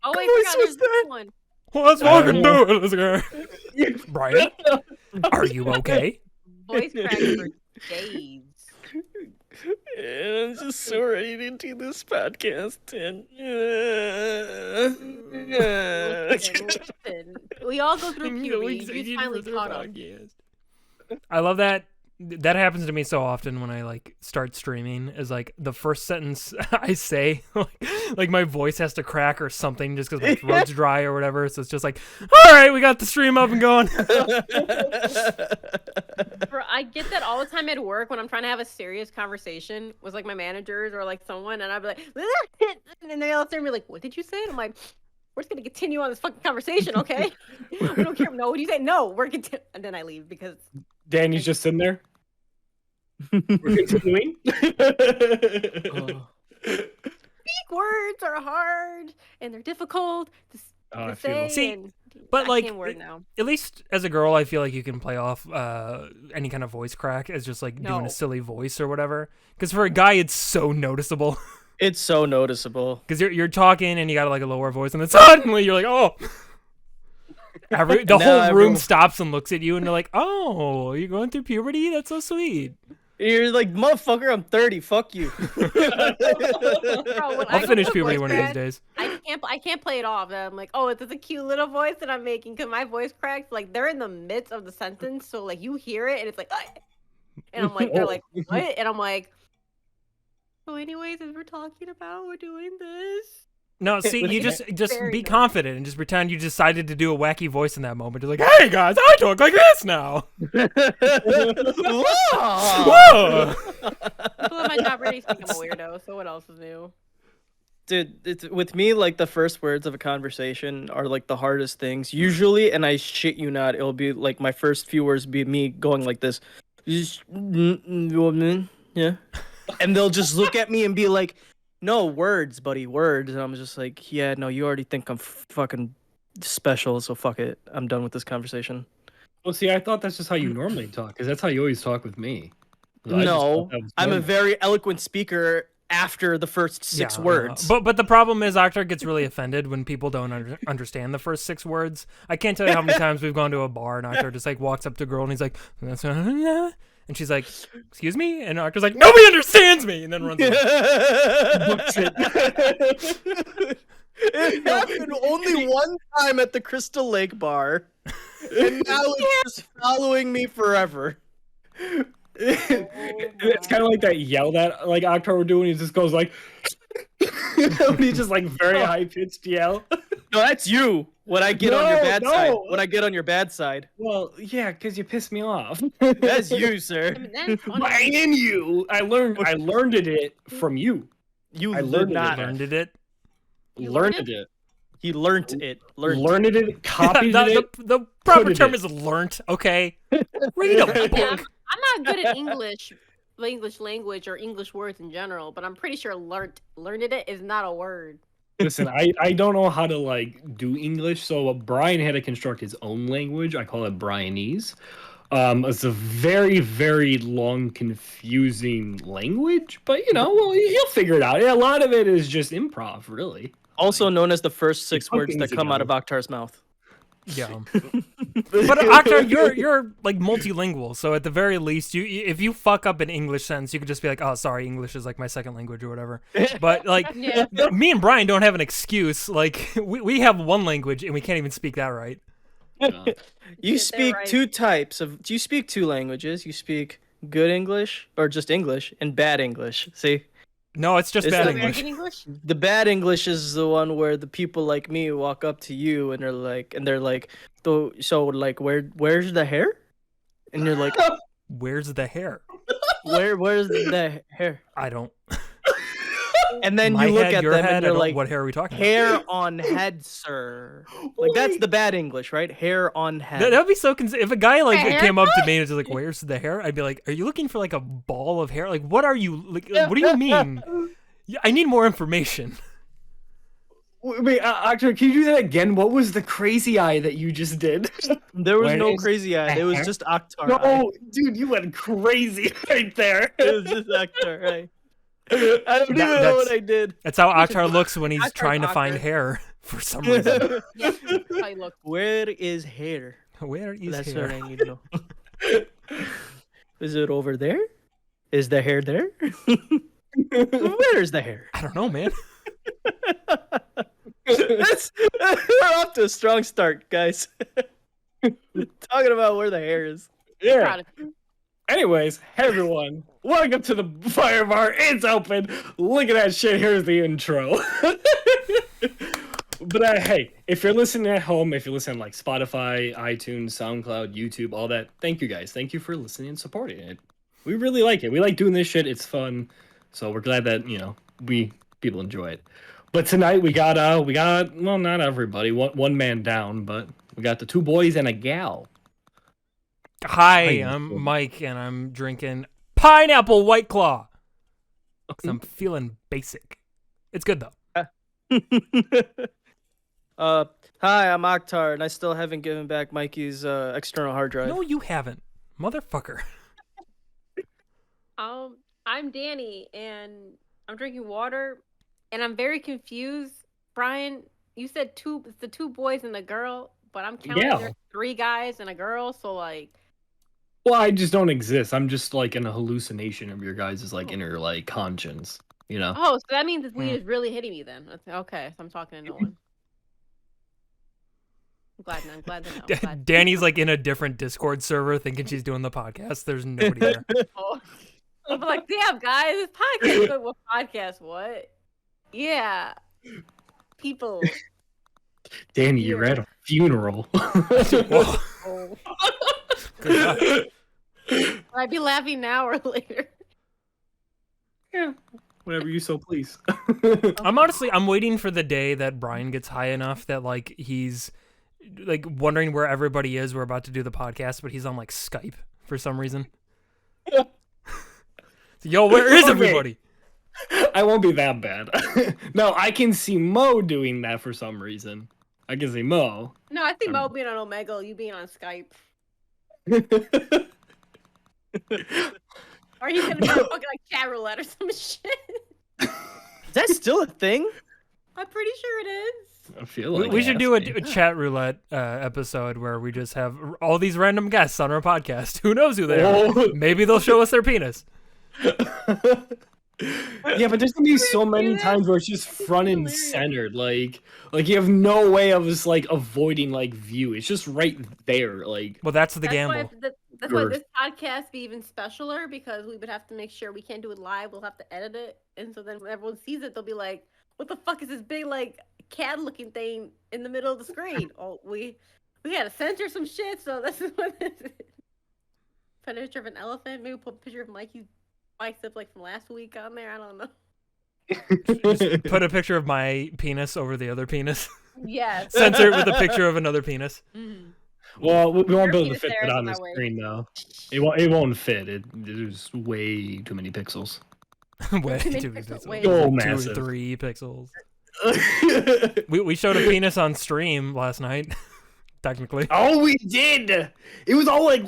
Oh wait, voice forgot was there's this that? one. Let's fucking do it, this guy. Brian, are you okay? Voice cracks for days. And I'm just so ready to do this podcast. And Listen. We all go through puberty. You finally caught up. I love that. That happens to me so often when I like start streaming. Is like the first sentence I say, like my voice has to crack or something just because my throat's dry or whatever. So it's just like, all right, we got the stream up and going. I get that all the time at work when I'm trying to have a serious conversation with like my managers or like someone, and I'll be like, and they all stare at me like, "What did you say?" And I'm like, "We're just gonna continue on this fucking conversation, okay? We don't care. No, what do you say? No, we're continuing." And then I leave because Danny's just sitting there. We're continuing. Greek words are hard and they're difficult to say. See, and but I like, can't word now. at least as a girl, I feel like you can play off any kind of voice crack as just like doing No. a silly voice or whatever. Because for a guy, it's so noticeable. It's so noticeable. Because you're talking and you got like a lower voice, and then suddenly you're like, oh. The whole room stops and looks at you, and they're like, "Oh, you're going through puberty? That's so sweet." You're like, motherfucker, I'm 30. Fuck you. Bro, I'll finish puberty one of these days. I can't play it off. I'm like, oh, it's a cute little voice that I'm making because my voice cracks. Like they're in the midst of the sentence, so like you hear it and it's like, and I'm like, they're like, what? And I'm like, so anyways, as we're talking about, we're doing this. No, see, you just Very be nice. confident and just pretend you decided to do a wacky voice in that moment. You're like, "Hey guys, I talk like this now." Whoa! People at my job already think I'm a weirdo. So what else is new? Dude, it's with me, like the first words of a conversation are like the hardest things usually, and I shit you not, it'll be like my first few words be me going like this. Yeah. And they'll just look at me and be like, "No, words, buddy, words." And I'm just like, "Yeah, no, you already think I'm fucking special, so fuck it. I'm done with this conversation." Well, see, I thought that's just how you normally talk, because that's how you always talk with me. I just No, thought that was I'm a normal. very eloquent speaker after the first six Yeah, words. But the problem is, Octar gets really offended when people don't understand the first 6 words. I can't tell you how many times we've gone to a bar and Octar just like walks up to a girl and he's like, and she's like, "Excuse me," and Octar's like, "Nobody understands me," and then runs away. It happened only one time at the Crystal Lake bar, and now it's just following me forever. It's kind of like that yell that like Octar would do when he just goes like, when he just like very high pitched yell. No, that's you. When I get on your No, bad no. side. When I get on your bad side. Well, yeah, because you pissed me off. That's you, sir. I mean, that's funny. Mine you. I learned it from you. You I learned it. not. Learned it. You Learned learned it. He learned it. Learned it. Copied it. The proper Put term it. is learnt. Okay, read a Yeah, book. I'm not good at English language or English words in general, but I'm pretty sure learned it is not a word. Listen, I don't know how to like do English, so Brian had to construct his own language. I call it Brianese. It's a very, very long, confusing language, but you know, well, you'll figure it out. Yeah, a lot of it is just improv, really. Also known as the first 6 Put words that things come out of together. Oktar's mouth. Yeah, but Octar, you're like multilingual, so at the very least, if you fuck up an English sentence, you could just be like, "Oh, sorry, English is like my second language" or whatever. But like, Yeah. me and Brian don't have an excuse. Like, we have one language and we can't even speak that right. You They're speak right. two types of. Do you speak 2 languages? You speak good English or just English and bad English. See, No, it's just It's bad like English. American English? the bad English is the one where the people like me walk up to you and they're like, so like where's the hair? And you're like, Where's the hair? where's the hair? I don't. And then My you look head, at your them head. and I you're don't, like, what hair are we talking about? hair on head, sir. Like that's the bad English, right? Hair on head. That would be so. If a guy like Hair? came up to me and was like, "Where's the hair?" I'd be like, "Are you looking for like a ball of hair? Like, what are you like? What do you mean? Yeah, I need more information." Wait, Octar, can you do that again? What was the crazy eye that you just did? There was Where no is crazy eye. It was hair? just Oktar. No, dude, you went crazy right there. It was just Oktar, right? I don't even know that's- what I did. That's how Octar looks when he's Octar's trying to find awkward. hair for some reason. Yeah, that's how you look. Where is hair? Where is That's hair? what I need to know. Is it over there? Is the hair there? Where's the hair? I don't know, man. We're off to a strong start, guys. Talking about where the hair is. Yeah. Proud of you. Anyways, hey everyone, welcome to the Fire Bar. It's open. Look at that shit. Here's the intro. But hey, if you're listening at home, if you're listening like Spotify, iTunes, SoundCloud, YouTube, all that, thank you guys. Thank you for listening and supporting it. We really like it. We like doing this shit. It's fun. So we're glad that, people enjoy it. But tonight we got well, not everybody, one man down, but we got the two boys and a gal. Hi, Hi. I'm Mike, and I'm drinking pineapple White Claw. 'Cause I'm feeling basic. It's good though. Hi, I'm Akhtar, and I still haven't given back Mikey's external hard drive. No, you haven't, motherfucker. I'm Danny, and I'm drinking water, and I'm very confused. Brian, you said it's the two boys and a girl, but I'm counting Yeah. there's 3 guys and a girl, so like. Well, I just don't exist. I'm just like in a hallucination of your guys' like inner like conscience, Oh, so that means this weed is really hitting me then. Okay, so I'm talking to no one. I'm glad to know. I'm glad. Danny's like in a different Discord server thinking she's doing the podcast. There's nobody there. Oh. I'm like, damn, guys, this podcast. Like, what podcast? What? Yeah. People. Danny, you're at a funeral. Whoa. Oh. Good job. Will I be laughing now or later? Yeah, whenever you so please. I'm waiting for the day that Brian gets high enough that like he's like wondering where everybody is. We're about to do the podcast, but he's on like Skype for some reason. So, yo, where is Okay. everybody? I won't be that bad. No, I can see Mo doing that for some reason. I can see Mo. No, I think Mo being on Omegle, you being on Skype. Or he's gonna be on fucking like chat roulette or some shit. Is that still a thing? I'm pretty sure it is. I feel like We should do asking. a chat roulette episode where we just have all these random guests on our podcast. Who knows who they are? Oh. Maybe they'll show us their penis. Yeah, but there's gonna be so many that. times where it's just front and Hilarious. centered, like you have no way of just like avoiding like view. It's just right there, like. Well, that's the That's gamble. why Sure. this podcast be even specialer, because we would have to make sure we can't do it live. We'll have to edit it, and so then when everyone sees it, they'll be like, "What the fuck is this big like CAD-looking thing in the middle of the screen?" Oh, we had to censor some shit, so this is what this is. Put a picture of an elephant. Maybe put a picture of Mikey's bicep like from last week on there. I don't know. Just put a picture of my penis over the other penis. Yes. Censor it with a picture of another penis. Mhm. Well, we won't be able to Your fit penis that there on is the my way. screen though. It won't fit. There's way too many pixels. Way Too many too pixels, pixels. way. So 2 massive. or 3 pixels. We showed a penis on stream last night. Technically. Oh, we did. It was all like,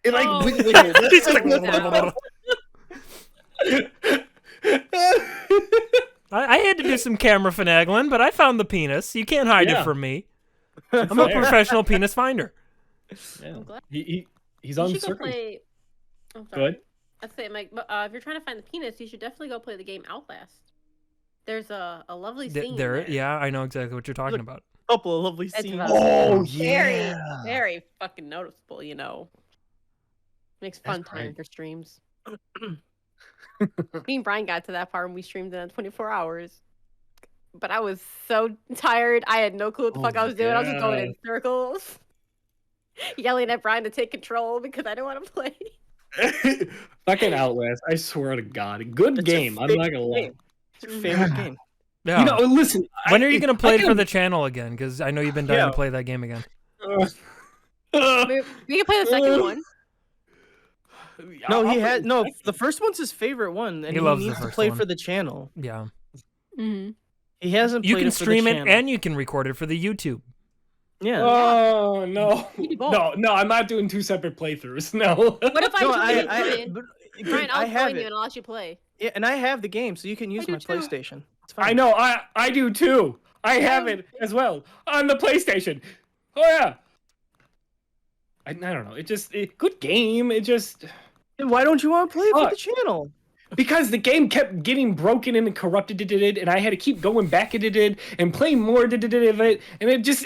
it like. Oh. He's like, I had to do some camera finagling, but I found the penis. You can't hide Yeah. it from me. I'm a Fair. professional penis finder. Yeah. I'm glad. He's You on should go circle. play. Oh, Go sorry. ahead. I'd say, Mike, if you're trying to find the penis, you should definitely go play the game Outlast. There's a lovely scene. in there. Yeah, I know exactly what you're talking about. Couple of lovely It's scenes. about- Oh Very, yeah. very fucking noticeable. Makes fun That's time right. for streams. Me and Brian got to that part when we streamed it in 24 hours. But I was so tired. I had no clue what the fuck I was doing. I was just going in circles, yelling at Brian to take control because I didn't want to play. Fucking Outlast. I swear to God, good It's your game. I'm not gonna lie. game. It's your favorite game. Yeah. You know, listen. when are you gonna play it for the? the channel again? Because I know you've been dying Yeah. to play that game again. We can play the second one. No, he had no. The first one's his favorite one, and He he, loves the needs to first play one. for the channel. Yeah. Mm-hmm. He hasn't. You played can it for the stream it channel. and you can record it for the YouTube. Yeah. Oh no, You do both. no! I'm not doing 2 separate playthroughs. No. What if I No, join you? I, Brian? but, Brian, I I'll have join you it. and I'll let you play. Yeah, and I have the game, so you can use do my too. PlayStation. It's fine. I know. I do too. I have it as well on the PlayStation. Oh yeah. I don't know. Good game. It just Then why don't you want to play it for Fuck. the channel? because the game kept getting broken and corrupted, and I had to keep going back and playing more of it, and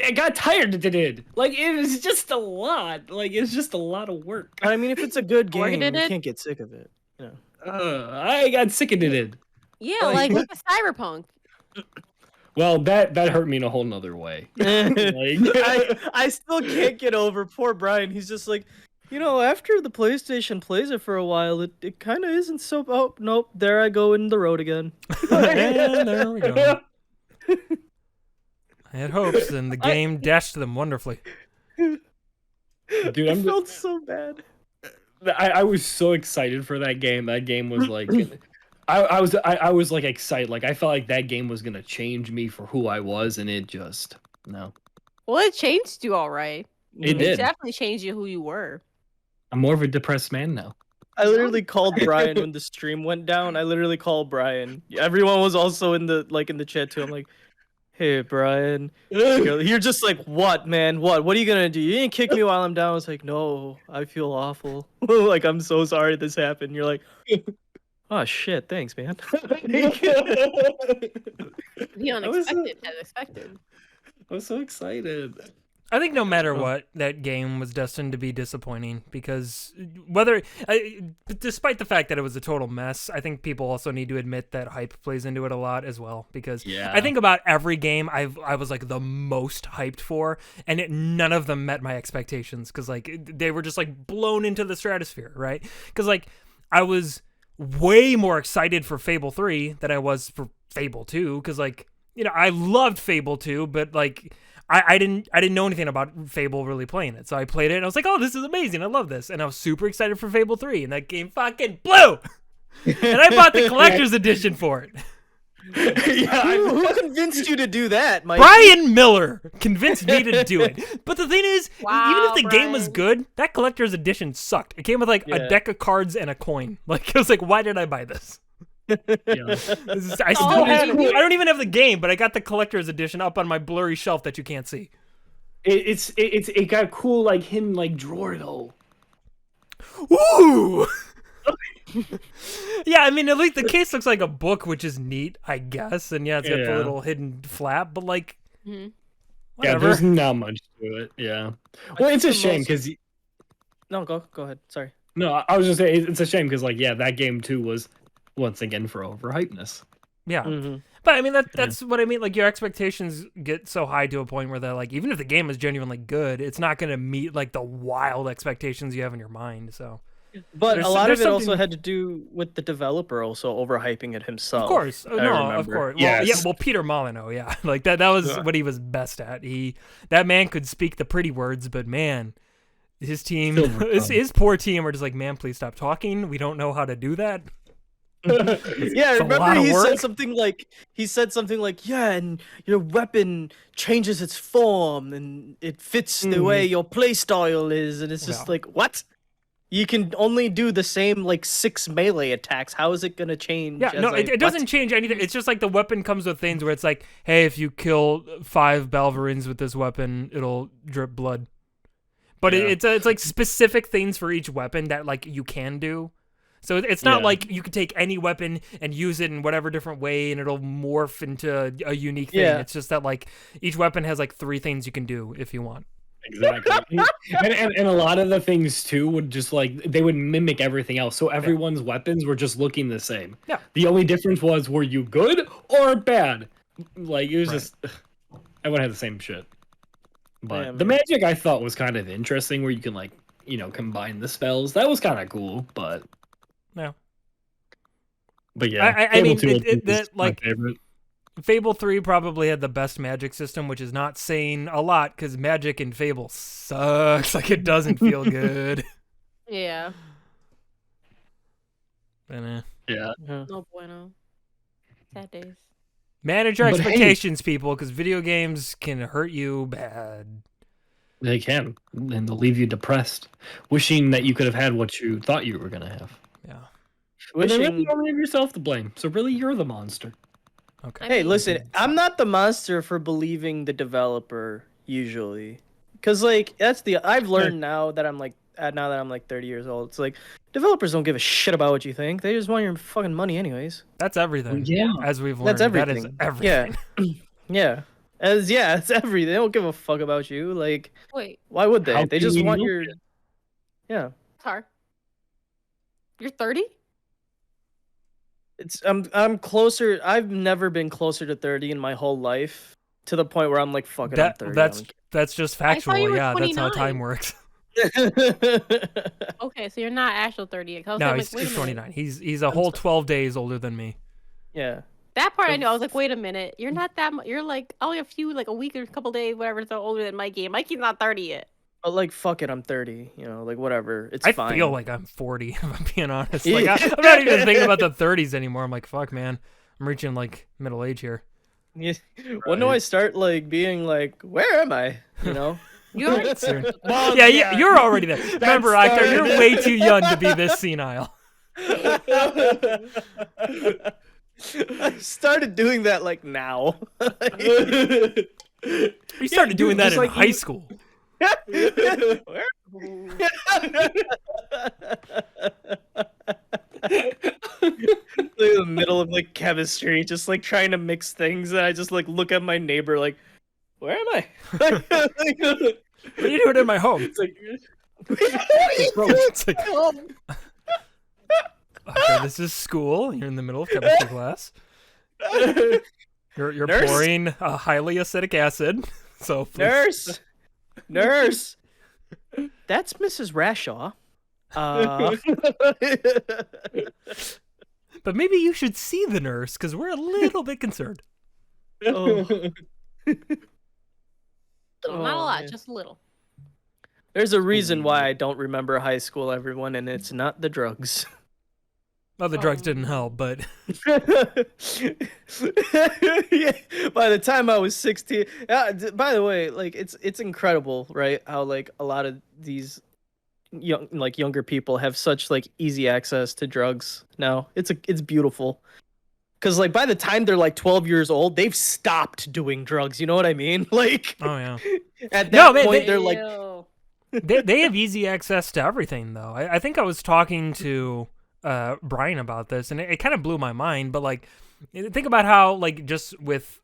I got tired. Like it was just a lot. Like it's just a lot of work. I mean, if it's a good game, Targeted you it? can't get sick of it. You know. I got sick of it. Yeah, like look at Cyberpunk. Well, that hurt me in a whole nother way. I still can't get over poor Brian. He's just like, you know, after the PlayStation plays it for a while, it kind of isn't so. Oh nope, there I go in the road again. And there we go. I had hopes, and the game dashed them wonderfully. Dude, I felt so bad. I was so excited for that game. That game was like, I was like excited. Like I felt like that game was gonna change me for who I was, and it just no. Well, it changed you all right. It It did. definitely changed you who you were. I'm more of a depressed man now. I literally called Brian when the stream went down. I literally called Brian. Everyone was also in the chat too. I'm like, hey Brian, you're just like, what man? What are you gonna do? You didn't kick me while I'm down. I was like, no, I feel awful. Like I'm so sorry this happened. You're like, oh shit, thanks man. The unexpected has expected. I was so excited. I think no matter what, that game was destined to be disappointing because despite the fact that it was a total mess, I think people also need to admit that hype plays into it a lot as well. Because I think about every game I was like the most hyped for, and none of them met my expectations because like they were just like blown into the stratosphere, right? Because like I was way more excited for Fable 3 than I was for Fable 2 because like I loved Fable 2, but like. I didn't know anything about Fable really playing it, so I played it and I was like, "Oh, this is amazing! I love this!" And I was super excited for Fable 3, and that game fucking blew. And I bought the collector's edition for it. Who convinced you to do that, Mike? Brian Miller convinced me to do it. But the thing is, even if the game was good, that collector's edition sucked. It came with like a deck of cards and a coin. Like I was like, "Why did I buy this?" I don't even have the game, but I got the collector's edition up on my blurry shelf that you can't see. It got cool like hidden like drawer though. Ooh. Yeah, I mean at least the case looks like a book, which is neat, I guess. And yeah, it's got the little hidden flap, but like Mm-hmm. Yeah, there's not much to it. Yeah. Well, it's a shame because No, go ahead. Sorry. No, I was just saying it's a shame because like that game too was once again for overhypeness. Yeah. Mm-hmm. But I mean that's what I mean. Like your expectations get so high to a point where they're like, even if the game is genuinely good, it's not going to meet like the wild expectations you have in your mind. So, but a lot of it also had to do with the developer also overhyping it himself. Of course, of remember. course. Yes. Well, yeah. Well, Peter Molyneux, yeah, like that was what he was best at. That man could speak the pretty words, but man, his team, his poor team, are just like, man, please stop talking. We don't know how to do that. Yeah, remember he said something like, yeah, and your weapon changes its form and it fits the way your play style is, and it's just like, what? You can only do the same like 6 melee attacks. How is it gonna change? Yeah, no, it doesn't change anything. It's just like the weapon comes with things where it's like, hey, if you kill 5 Balverines with this weapon, it'll drip blood. But it's like specific things for each weapon that like you can do. So it's not like you can take any weapon and use it in whatever different way and it'll morph into a unique thing. It's just that like each weapon has like 3 things you can do if you want. Exactly. and a lot of the things too would just like they would mimic everything else. So everyone's weapons were just looking the same. Yeah. The only difference was were you good or bad? Like it was just everyone had the same shit. But the magic I thought was kind of interesting where you can like, combine the spells. That was kind of cool, but yeah. But yeah, I mean, my favorite. Fable 3 probably had the best magic system, which is not saying a lot because magic in Fable sucks. Like it doesn't feel good. Yeah. But, Yeah. No bueno. Sad days. Manage your expectations, people, because video games can hurt you bad. They can, and they'll leave you depressed, wishing that you could have had what you thought you were gonna have. Yeah. But then really you only have yourself to blame. So really, you're the monster. Okay. I Hey, mean, listen, I'm not the monster for believing the developer usually, because like I've learned now that I'm like 30 years old. It's like developers don't give a shit about what you think. They just want your fucking money anyways. That's everything. Yeah. As we've learned, That's everything. that is everything. Yeah, it's everything. They don't give a fuck about you. Like, wait, why would they? How They can just you want know your yeah. Tar. You're 30? It's I'm closer. I've never been closer to 30 in my whole life to the point where I'm like fucking I'm 30. That's just I thought factual. you were Yeah, that's how 29. time works. Okay, so you're not actual 30 yet. No, I'm he's, like, wait a he's minute. 29. He's a whole 12 days older than me. Yeah. That part I knew. I was like, wait a minute. You're not that much. You're like only a week or a couple days, whatever, so older than Mikey. Mikey's not 30 yet. But like fuck it, I'm 30. You know, like whatever. It's I fine. feel like I'm 40, if I'm being honest. Like, I'm not even thinking about the 30s anymore. I'm like, fuck, man. I'm reaching like middle age here. Yeah. When do I start like being like, where am I? You know? You already Soon. Well, Yeah, you're already there. Remember, Actor, you're way too young to be this senile. I started doing that like now. You started doing that in high school. Where? Like in the middle of like chemistry, just like trying to mix things, and I just like look at my neighbor like, where am I? What are you doing in my home? It's like, It's like, okay, this is school. You're in the middle of chemistry class. You're Nurse? pouring highly acidic acid. So please. nurse, that's Mrs. Rashaw. But maybe you should see the nurse because we're a little bit concerned. Oh. not a lot, man. just a little. There's a reason why I don't remember high school, everyone, and it's not the drugs. Well, the drugs didn't help, but Yeah, by the time I was 16, by the way, like it's incredible, right? How like a lot of these younger people have such like easy access to drugs now. It's beautiful. Cuz like by the time they're like 12 years old, they've stopped doing drugs, you know what I mean? Like oh yeah, at that man, point they're like Ew. they have easy access to everything though. I think I was talking to Brian about this, and it kind of blew my mind. But like, think about how like just with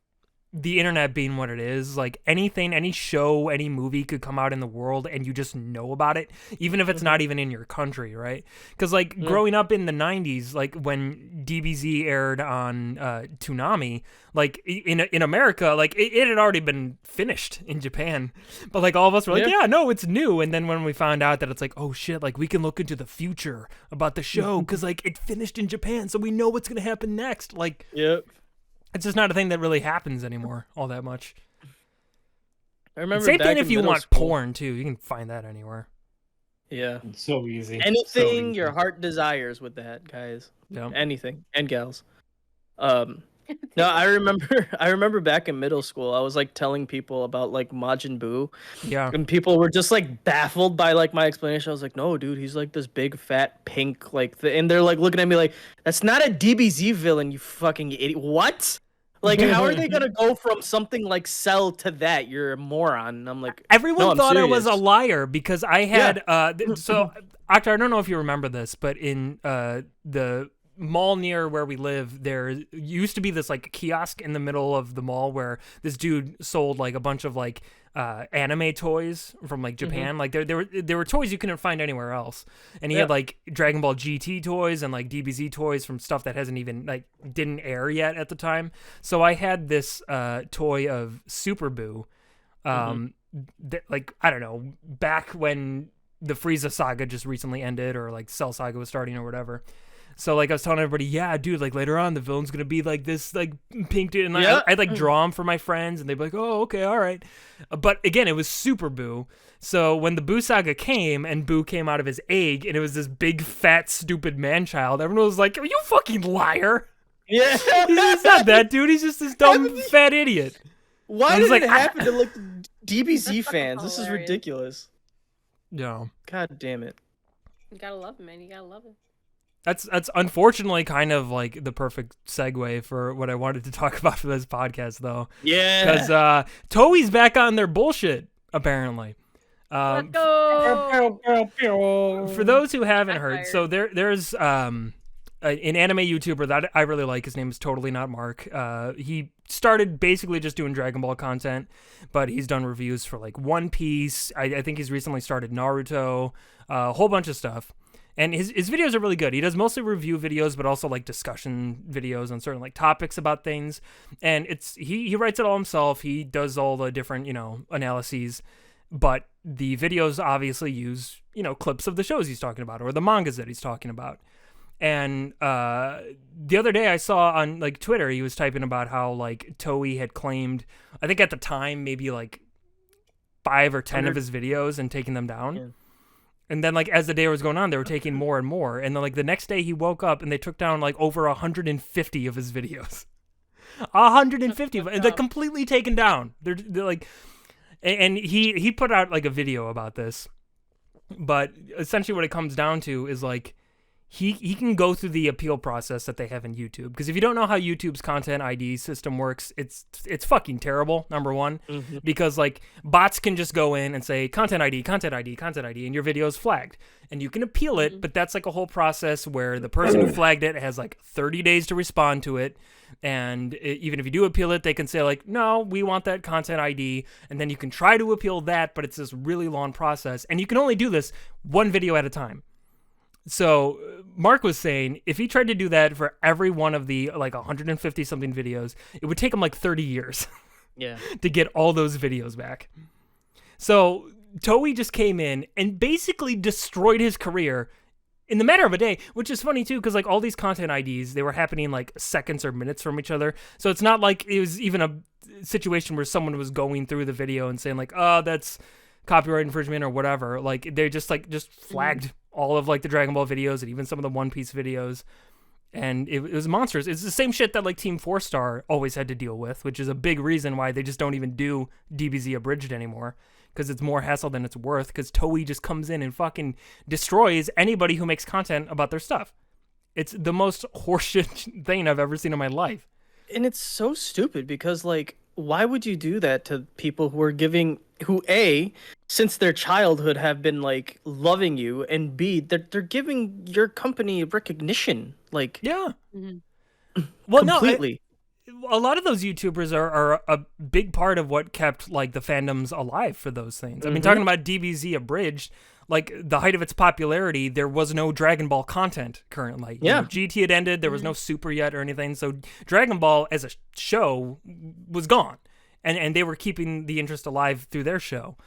the internet being what it is, like anything, any show, any movie could come out in the world and you just know about it, even if it's not even in your country, right? Because like growing up in the 90s, like when DBZ aired on Toonami, like in America, like it had already been finished in Japan, but like all of us were like, yeah, no, it's new. And then when we found out that it's like, oh shit, like we can look into the future about the show because like it finished in Japan, so we know what's gonna happen next. Like, yep. it's just not a thing that really happens anymore all that much. I remember Same back thing in if you middle want school. porn too. You can find that anywhere. Yeah. It's so easy. Anything So your easy. heart desires with that, guys. Yeah. Anything. And gals. No, I remember back in middle school, I was like telling people about like Majin Buu, Yeah. and people were just like baffled by like my explanation. I was like, no, dude, he's like this big fat pink and they're like looking at me like, that's not a DBZ villain, you fucking idiot. What? Like, how are they gonna go from something like Cell to that? You're a moron. And I'm like, Everyone no, I'm thought I was a serious. liar because I had so Octa, I don't know if you remember this, but in the mall near where we live, there used to be this like kiosk in the middle of the mall where this dude sold like a bunch of like anime toys from like Japan. Like there were toys you couldn't find anywhere else, and he had like Dragon Ball GT toys and like DBZ toys from stuff that hasn't even like didn't air yet at the time. So I had this toy of Super Boo, that, like, I don't know, back when the Frieza saga just recently ended or like Cell saga was starting or whatever. So like I was telling everybody, yeah, dude, like later on the villain's gonna be like this like pink dude, and I'd like draw him for my friends, and they'd be like, oh, okay, all right. But again, it was Super Boo. So when the Boo saga came and Boo came out of his egg, and it was this big fat stupid man child, everyone was like, are you fucking liar? Yeah. He's not that dude. He's just this dumb fat idiot. Why was did like, it happen to like DBZ fans? This is hilarious. ridiculous. Yeah. God damn it. You gotta love him, man. You gotta love him. That's unfortunately kind of like the perfect segue for what I wanted to talk about for this podcast, though. Yeah. Because Toei's back on their bullshit, apparently. Let's go. For those who haven't heard, Backfired. so there's an anime YouTuber that I really like. His name is Totally Not Mark. He started basically just doing Dragon Ball content, but he's done reviews for like One Piece. I think he's recently started Naruto, a whole bunch of stuff. And his videos are really good. He does mostly review videos, but also like discussion videos on certain like topics about things. And he writes it all himself. He does all the different, analyses. But the videos obviously use, clips of the shows he's talking about or the mangas that he's talking about. And the other day I saw on like Twitter, he was typing about how like Toei had claimed, I think at the time, maybe like 5 or 10 of his videos and taking them down. Yeah. And then like as the day was going on, they were taking more and more. And then like the next day he woke up and they took down like over 150 of his videos. 150 and they're completely taken down. They're like, and he put out like a video about this. But essentially what it comes down to is like he can go through the appeal process that they have in YouTube. Because if you don't know how YouTube's content ID system works, it's fucking terrible, number one. Mm-hmm. Because like bots can just go in and say content ID, content ID, content ID, and your video is flagged. And you can appeal it, but that's like a whole process where the person who flagged it has like 30 days to respond to it. And even if you do appeal it, they can say like, no, we want that content ID. And then you can try to appeal that, but it's this really long process. And you can only do this one video at a time. So Mark was saying if he tried to do that for every one of the like 150 something videos, it would take him like 30 years Yeah. to get all those videos back. So Toei just came in and basically destroyed his career in the matter of a day, which is funny too, because like all these content IDs, they were happening like seconds or minutes from each other. So it's not like it was even a situation where someone was going through the video and saying like, oh, that's copyright infringement or whatever. Like they just flagged all of like the Dragon Ball videos and even some of the One Piece videos. And it was monstrous. It's the same shit that like Team 4-Star always had to deal with, which is a big reason why they just don't even do DBZ abridged anymore. Because it's more hassle than it's worth. Because Toei just comes in and fucking destroys anybody who makes content about their stuff. It's the most horseshit thing I've ever seen in my life. And it's so stupid because like why would you do that to people who A, since their childhood have been like loving you, and B, they're giving your company recognition, like Yeah. Mm-hmm. Well, completely. a lot of those YouTubers are a big part of what kept like the fandoms alive for those things. I mean, talking about DBZ abridged, like the height of its popularity, there was no Dragon Ball content currently. Yeah. GT had ended. There was no Super yet or anything. So Dragon Ball as a show was gone. And they were keeping the interest alive through their show.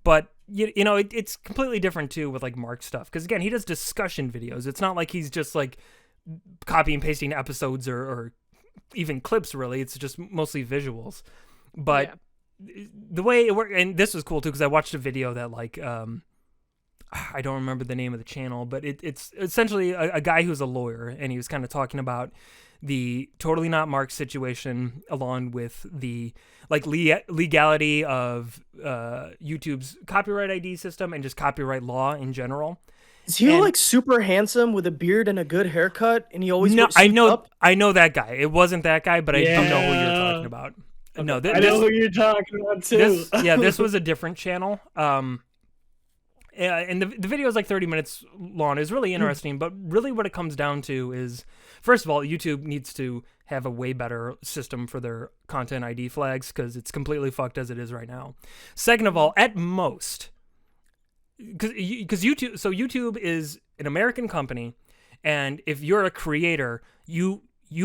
But, it's completely different too with like Mark's stuff. Because again, he does discussion videos. It's not like he's just like copy and pasting episodes or even clips really. It's just mostly visuals. But the way it worked, and this was cool too, because I watched a video that like, I don't remember the name of the channel, but it's essentially a guy who's a lawyer, and he was kind of talking about the Totally Not Mark situation along with the like legality of YouTube's copyright ID system and just copyright law in general. Is he like super handsome with a beard and a good haircut, and he always No, wears I suits know up? I know that guy. It wasn't that guy, but I do know who you're Yeah. talking about. No, I know who you're talking about too. this was a different channel. And the video is like 30 minutes long. It's really interesting, but really what it comes down to is, first of all, YouTube needs to have a way better system for their content ID flags because it's completely fucked as it is right now. Second of all, at most, because YouTube is an American company, and if you're a creator, you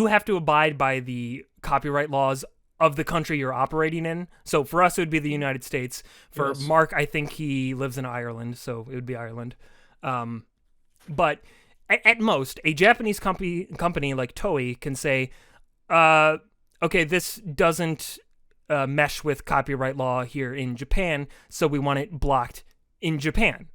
have to abide by the copyright laws of the country you're operating in. So for us, it would be the United States. For Yes. Mark, I think he lives in Ireland, so it would be Ireland. But at most, a Japanese company like Toei can say, okay, this doesn't mesh with copyright law here in Japan, so we want it blocked in Japan.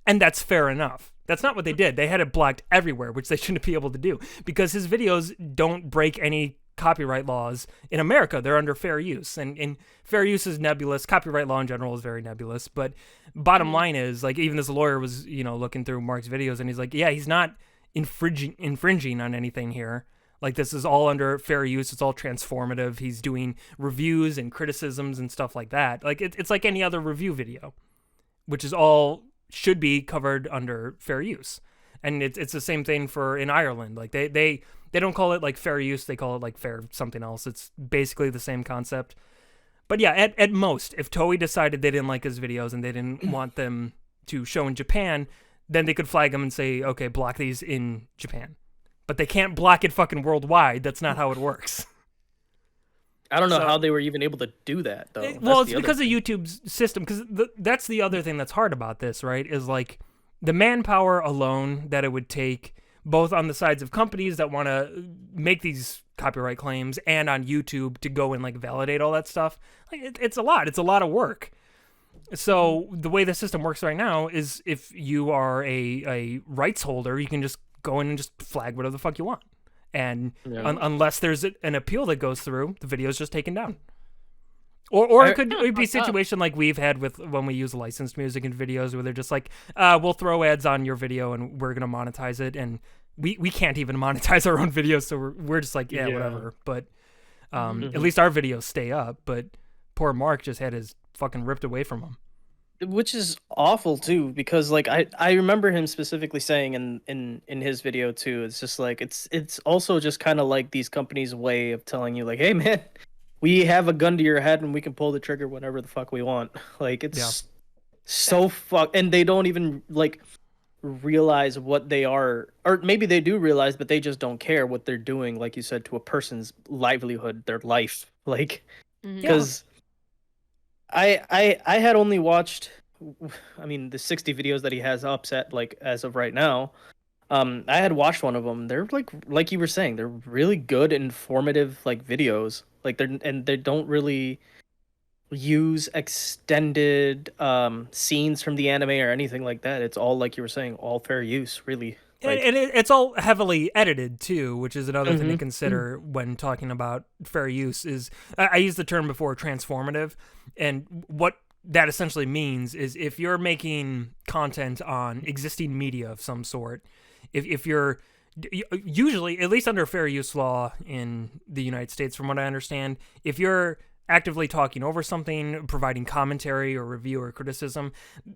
And that's fair enough. That's not what they did. They had it blocked everywhere, which they shouldn't be able to do, because his videos don't break any copyright laws in America. They're under fair use, and fair use is nebulous. Copyright law in general is very nebulous, but bottom line is, like, even this lawyer was looking through Mark's videos, and he's like, yeah, he's not infringing on anything here. Like, this is all under fair use. It's all transformative. He's doing reviews and criticisms and stuff like that. Like, it's like any other review video, which is all should be covered under fair use. And it's the same thing for in Ireland. Like, they don't call it like fair use. They call it like fair something else. It's basically the same concept. But yeah, at most, if Toei decided they didn't like his videos and they didn't want them to show in Japan, then they could flag them and say, okay, block these in Japan. But they can't block it fucking worldwide. That's not how it works. I don't know how they were even able to do that, though. Well, it's because of YouTube's system. Because that's the other thing that's hard about this, right? Is like the manpower alone that it would take, both on the sides of companies that want to make these copyright claims and on YouTube to go and like validate all that stuff. Like, it's a lot. It's a lot of work. So the way the system works right now is if you are a rights holder, you can just go in and just flag whatever the fuck you want. And unless there's an appeal that goes through, the video is just taken down. Or it could be a situation like we've had with when we use licensed music in videos where they're just like, we'll throw ads on your video and we're going to monetize it. And we can't even monetize our own videos. So we're just like, yeah, whatever. But at least our videos stay up. But poor Mark just had his fucking ripped away from him. Which is awful too, because like I remember him specifically saying in his video too, it's just like it's also just kind of like these companies' way of telling you like, hey man, we have a gun to your head and we can pull the trigger whenever the fuck we want. Like, it's so and they don't even like realize what they are, or maybe they do realize, but they just don't care what they're doing, like you said, to a person's livelihood, their life. Like, because I had only watched, I mean, the 60 videos that he has up set, like, as of right now. I had watched one of them. They're like you were saying, they're really good, informative, like, videos. Like, they don't really use extended scenes from the anime or anything like that. It's all, like you were saying, all fair use, really. Like, and it's all heavily edited too, which is another thing to consider when talking about fair use. Is I used the term before, transformative, and what that essentially means is if you're making content on existing media of some sort, if you're usually, at least under fair use law in the United States, from what I understand, if you're actively talking over something, providing commentary or review or criticism,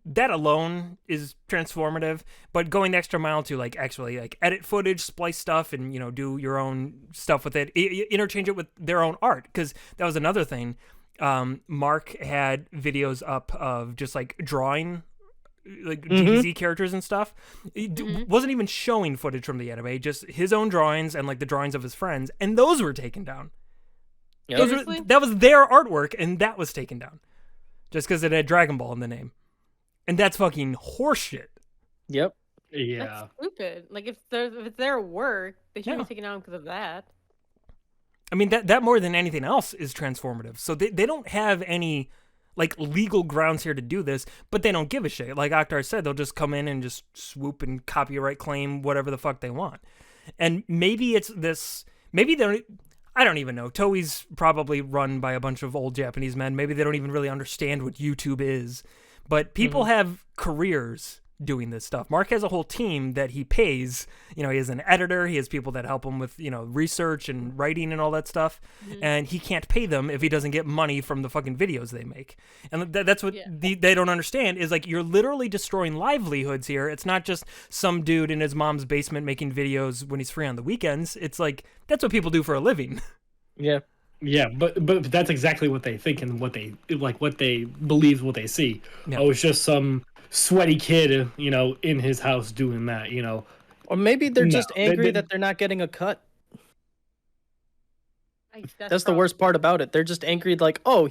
that alone is transformative. But going the extra mile to like actually like edit footage, splice stuff, and do your own stuff with it, interchange it with their own art, because that was another thing. Mark had videos up of just like drawing like DBZ characters and stuff. It wasn't even showing footage from the anime, just his own drawings and like the drawings of his friends, and those were taken down. That was their artwork, and that was taken down just because it had Dragon Ball in the name, and that's fucking horseshit. Yep. Yeah. That's stupid. Like, if it's their work, they shouldn't be taken down because of that. I mean, that more than anything else is transformative. So they don't have any like legal grounds here to do this, but they don't give a shit. Like Akhtar said, they'll just come in and just swoop and copyright claim whatever the fuck they want. And maybe it's this. Maybe they're. I don't even know. Toei's probably run by a bunch of old Japanese men. Maybe they don't even really understand what YouTube is. But people have careers doing this stuff. Mark has a whole team that he pays. He has an editor. He has people that help him with, research and writing and all that stuff. And he can't pay them if he doesn't get money from the fucking videos they make. And that's what they don't understand, is like, you're literally destroying livelihoods here. It's not just some dude in his mom's basement making videos when he's free on the weekends. It's like, that's what people do for a living. Yeah. Yeah, but that's exactly what they think and what they believe, what they see. Yeah. Oh, it's just some sweaty kid, in his house doing that, Or maybe they're just angry that they're not getting a cut. That's the worst part about it. They're just angry, like, oh,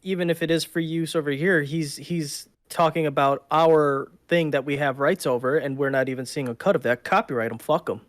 even if it is free use over here, he's talking about our thing that we have rights over, and we're not even seeing a cut of that. Copyright him, fuck him,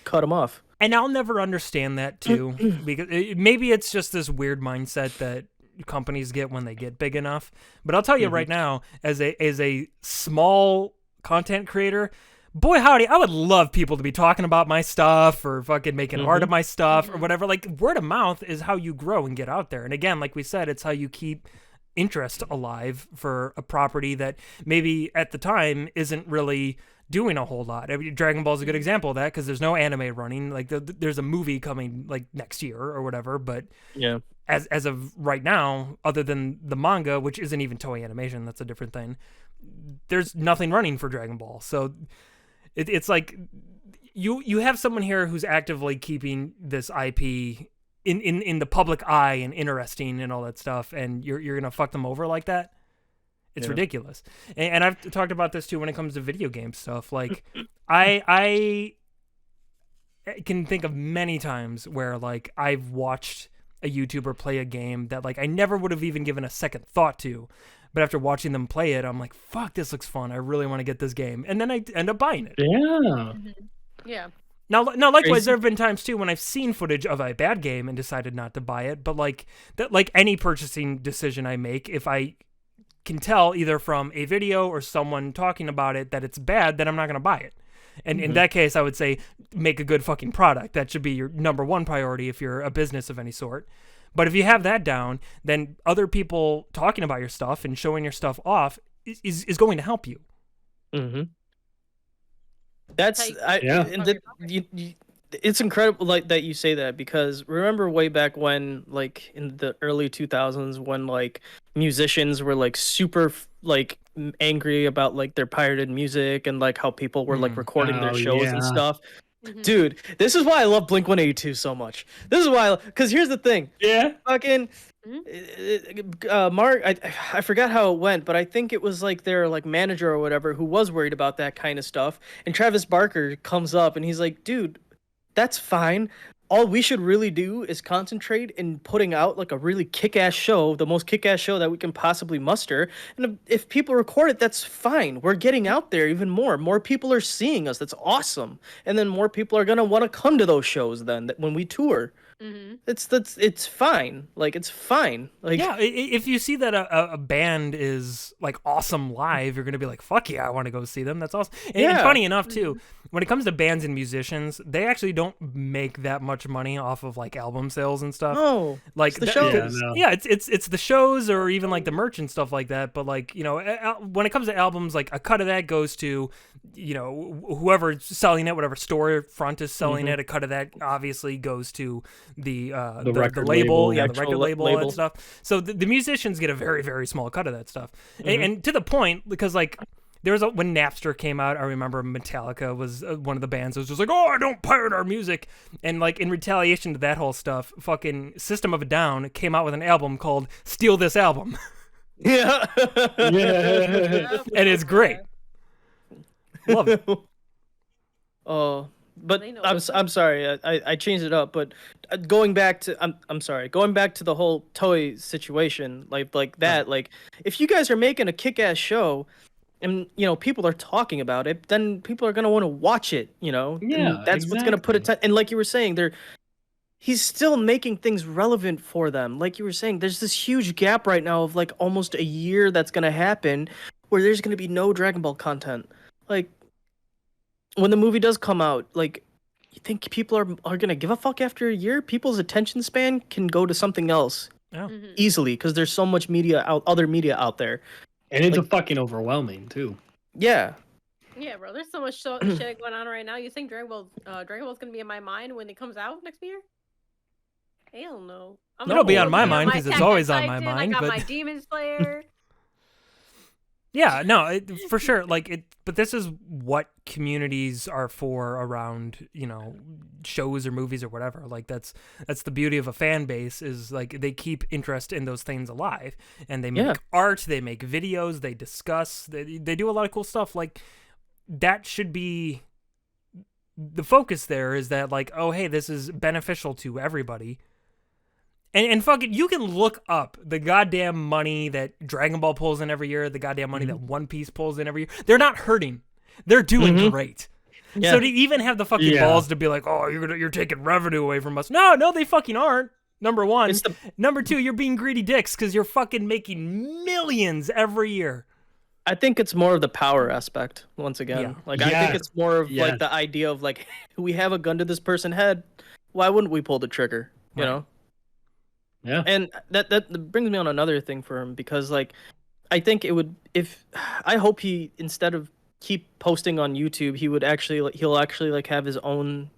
cut him off. And I'll never understand that too, because maybe it's just this weird mindset that companies get when they get big enough. But I'll tell you right now, as a small content creator, boy howdy, I would love people to be talking about my stuff or fucking making art of my stuff or whatever. Like, word of mouth is how you grow and get out there. And again, like we said, it's how you keep interest alive for a property that maybe at the time isn't really doing a whole lot. I mean, Dragon Ball is a good example of that because there's no anime running. Like there's a movie coming like next year or whatever, but Yeah. as of right now, other than the manga, which isn't even Toei Animation, that's a different thing. There's nothing running for Dragon Ball, so it's like you have someone here who's actively keeping this IP in the public eye and interesting and all that stuff, and you're gonna fuck them over like that. It's ridiculous. And I've talked about this too when it comes to video game stuff. Like I can think of many times where like I've watched a YouTuber play a game that like I never would have even given a second thought to, but after watching them play it, I'm like, fuck, this looks fun. I really want to get this game, and then I end up buying it. Yeah. Yeah. Now, likewise, Crazy. there have been times too when I've seen footage of a bad game and decided not to buy it. But like that, like any purchasing decision I make, if I can tell either from a video or someone talking about it that it's bad, then I'm not going to buy it. And in that case, I would say make a good fucking product. That should be your number one priority if you're a business of any sort. But if you have that down, then other people talking about your stuff and showing your stuff off is going to help you. Mm-hmm. That's Yeah. and it's incredible like that you say that, because remember way back when, like in the early 2000s, when like musicians were like super like angry about like their pirated music and like how people were like recording their Oh, shows and yeah. stuff. Dude, this is why I love Blink 182 so much. This is why, because here's the thing. Yeah. Fucking Mark, I forgot how it went, but I think it was like their like manager or whatever who was worried about that kind of stuff. And Travis Barker comes up and he's like, dude, that's fine. All we should really do is concentrate in putting out like a really kick-ass show, the most kick-ass show that we can possibly muster. And if people record it, that's fine. We're getting out there even more. More people are seeing us. That's awesome. And then more people are gonna want to come to those shows then when we tour. It's fine. Like it's fine. Like Yeah, if you see that a band is like awesome live, you're gonna be like, "Fuck yeah, I want to go see them." That's awesome. And funny enough too, when it comes to bands and musicians, they actually don't make that much money off of like album sales and stuff. no, Like it's the shows. Yeah, it's the shows or even like the merch and stuff like that. But like when it comes to albums, like a cut of that goes to whoever's selling it, whatever storefront is selling it. A cut of that obviously goes to the record label, label. the Actual record label label. and stuff. So the musicians get a very, very small cut of that stuff. And to the point, because like there was when Napster came out, I remember Metallica was one of the bands that was just like, "Oh, I don't pirate our music," and like in retaliation to that whole stuff, fucking System of a Down came out with an album called "Steal This Album," Yeah. Yeah. and it's great. Love it. Oh, but They know I'm sorry. I changed it up, but going back to I'm sorry. Going back to the whole Toei situation, like that, like if you guys are making a kick-ass show and people are talking about it, then people are going to want to watch it, Yeah, and that's what's going to put it and like you were saying, he's still making things relevant for them. Like you were saying, there's this huge gap right now of like almost a year that's going to happen where there's going to be no Dragon Ball content. Like when the movie does come out, like you think people are going to give a fuck after a year? People's attention span can go to something else Yeah. easily because there's so much other media out there. And it's Like- fucking overwhelming too. Yeah. Yeah, bro. There's so much shit going on right now. You think Dragon Ball's gonna be in my mind when it comes out next year? Hell no. It'll be on my I got mind 'cause it's Attack on always on my Titan, mind, I got but- my Demon Slayer. Yeah, no, for sure. Like it, but this is what communities are for around, shows or movies or whatever. Like that's the beauty of a fan base is like they keep interest in those things alive, and they make art, they make videos, they discuss, they do a lot of cool stuff. Like that should be the focus. There is that like, oh hey, this is beneficial to everybody. And fucking, you can look up the goddamn money that Dragon Ball pulls in every year, the goddamn money that One Piece pulls in every year. They're not hurting. They're doing great. Yeah. So to even have the fucking balls to be like, oh, you're taking revenue away from us. No, they fucking aren't. Number one. Number two, you're being greedy dicks because you're fucking making millions every year. I think it's more of the power aspect once again. Yeah. Like I think it's more of like the idea of like we have a gun to this person's head. Why wouldn't we pull the trigger? You know? Yeah. And that brings me on another thing for him because like I think it would I hope he instead of keep posting on YouTube, he'll actually like have his own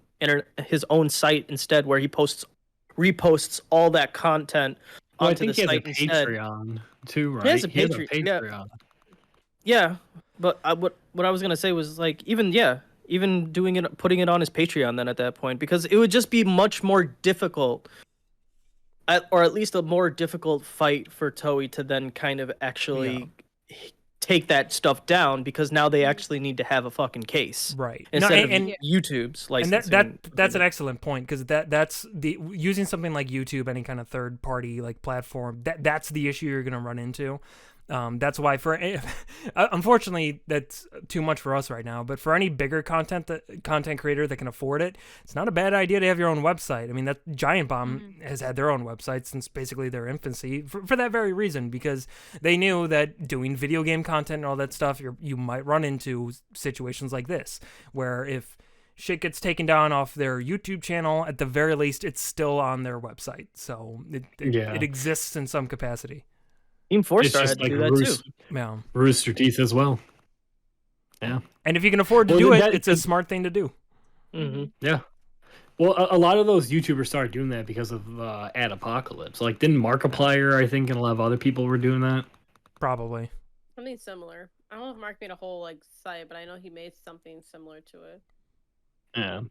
site instead, where he reposts all that content Well, I onto think the he has a site instead. Patreon too, right? He has a He has Patreon. Yeah. Patreon. Yeah, but what I was gonna say was like even doing it, putting it on his Patreon then at that point, because it would just be much more difficult, or at least a more difficult fight for Toei to then kind of actually take that stuff down, because now they actually need to have a fucking case, Right. instead of and YouTube's and licensing. that's an excellent point, because that's the using something like YouTube, any kind of third party like platform, that's the issue you're gonna run into. That's why unfortunately that's too much for us right now, but for any bigger content creator that can afford it, it's not a bad idea to have your own website. I mean, that Giant Bomb has had their own website since basically their infancy for that very reason, because they knew that doing video game content and all that stuff, you might run into situations like this, where if shit gets taken down off their YouTube channel, at the very least it's still on their website, so it exists in some capacity. Team 4 It's Star just had to like do that too. Yeah. Rooster Teeth as well. Yeah. And if you can afford to Well, do it, that- it's a smart thing to do. Mm-hmm. Yeah. Well, a lot of those YouTubers started doing that because of Ad Apocalypse. Like, didn't Markiplier, I think, and a lot of other people were doing that? Probably. Something similar. I don't know if Mark made a whole like site, but I know he made something similar to it. Yeah.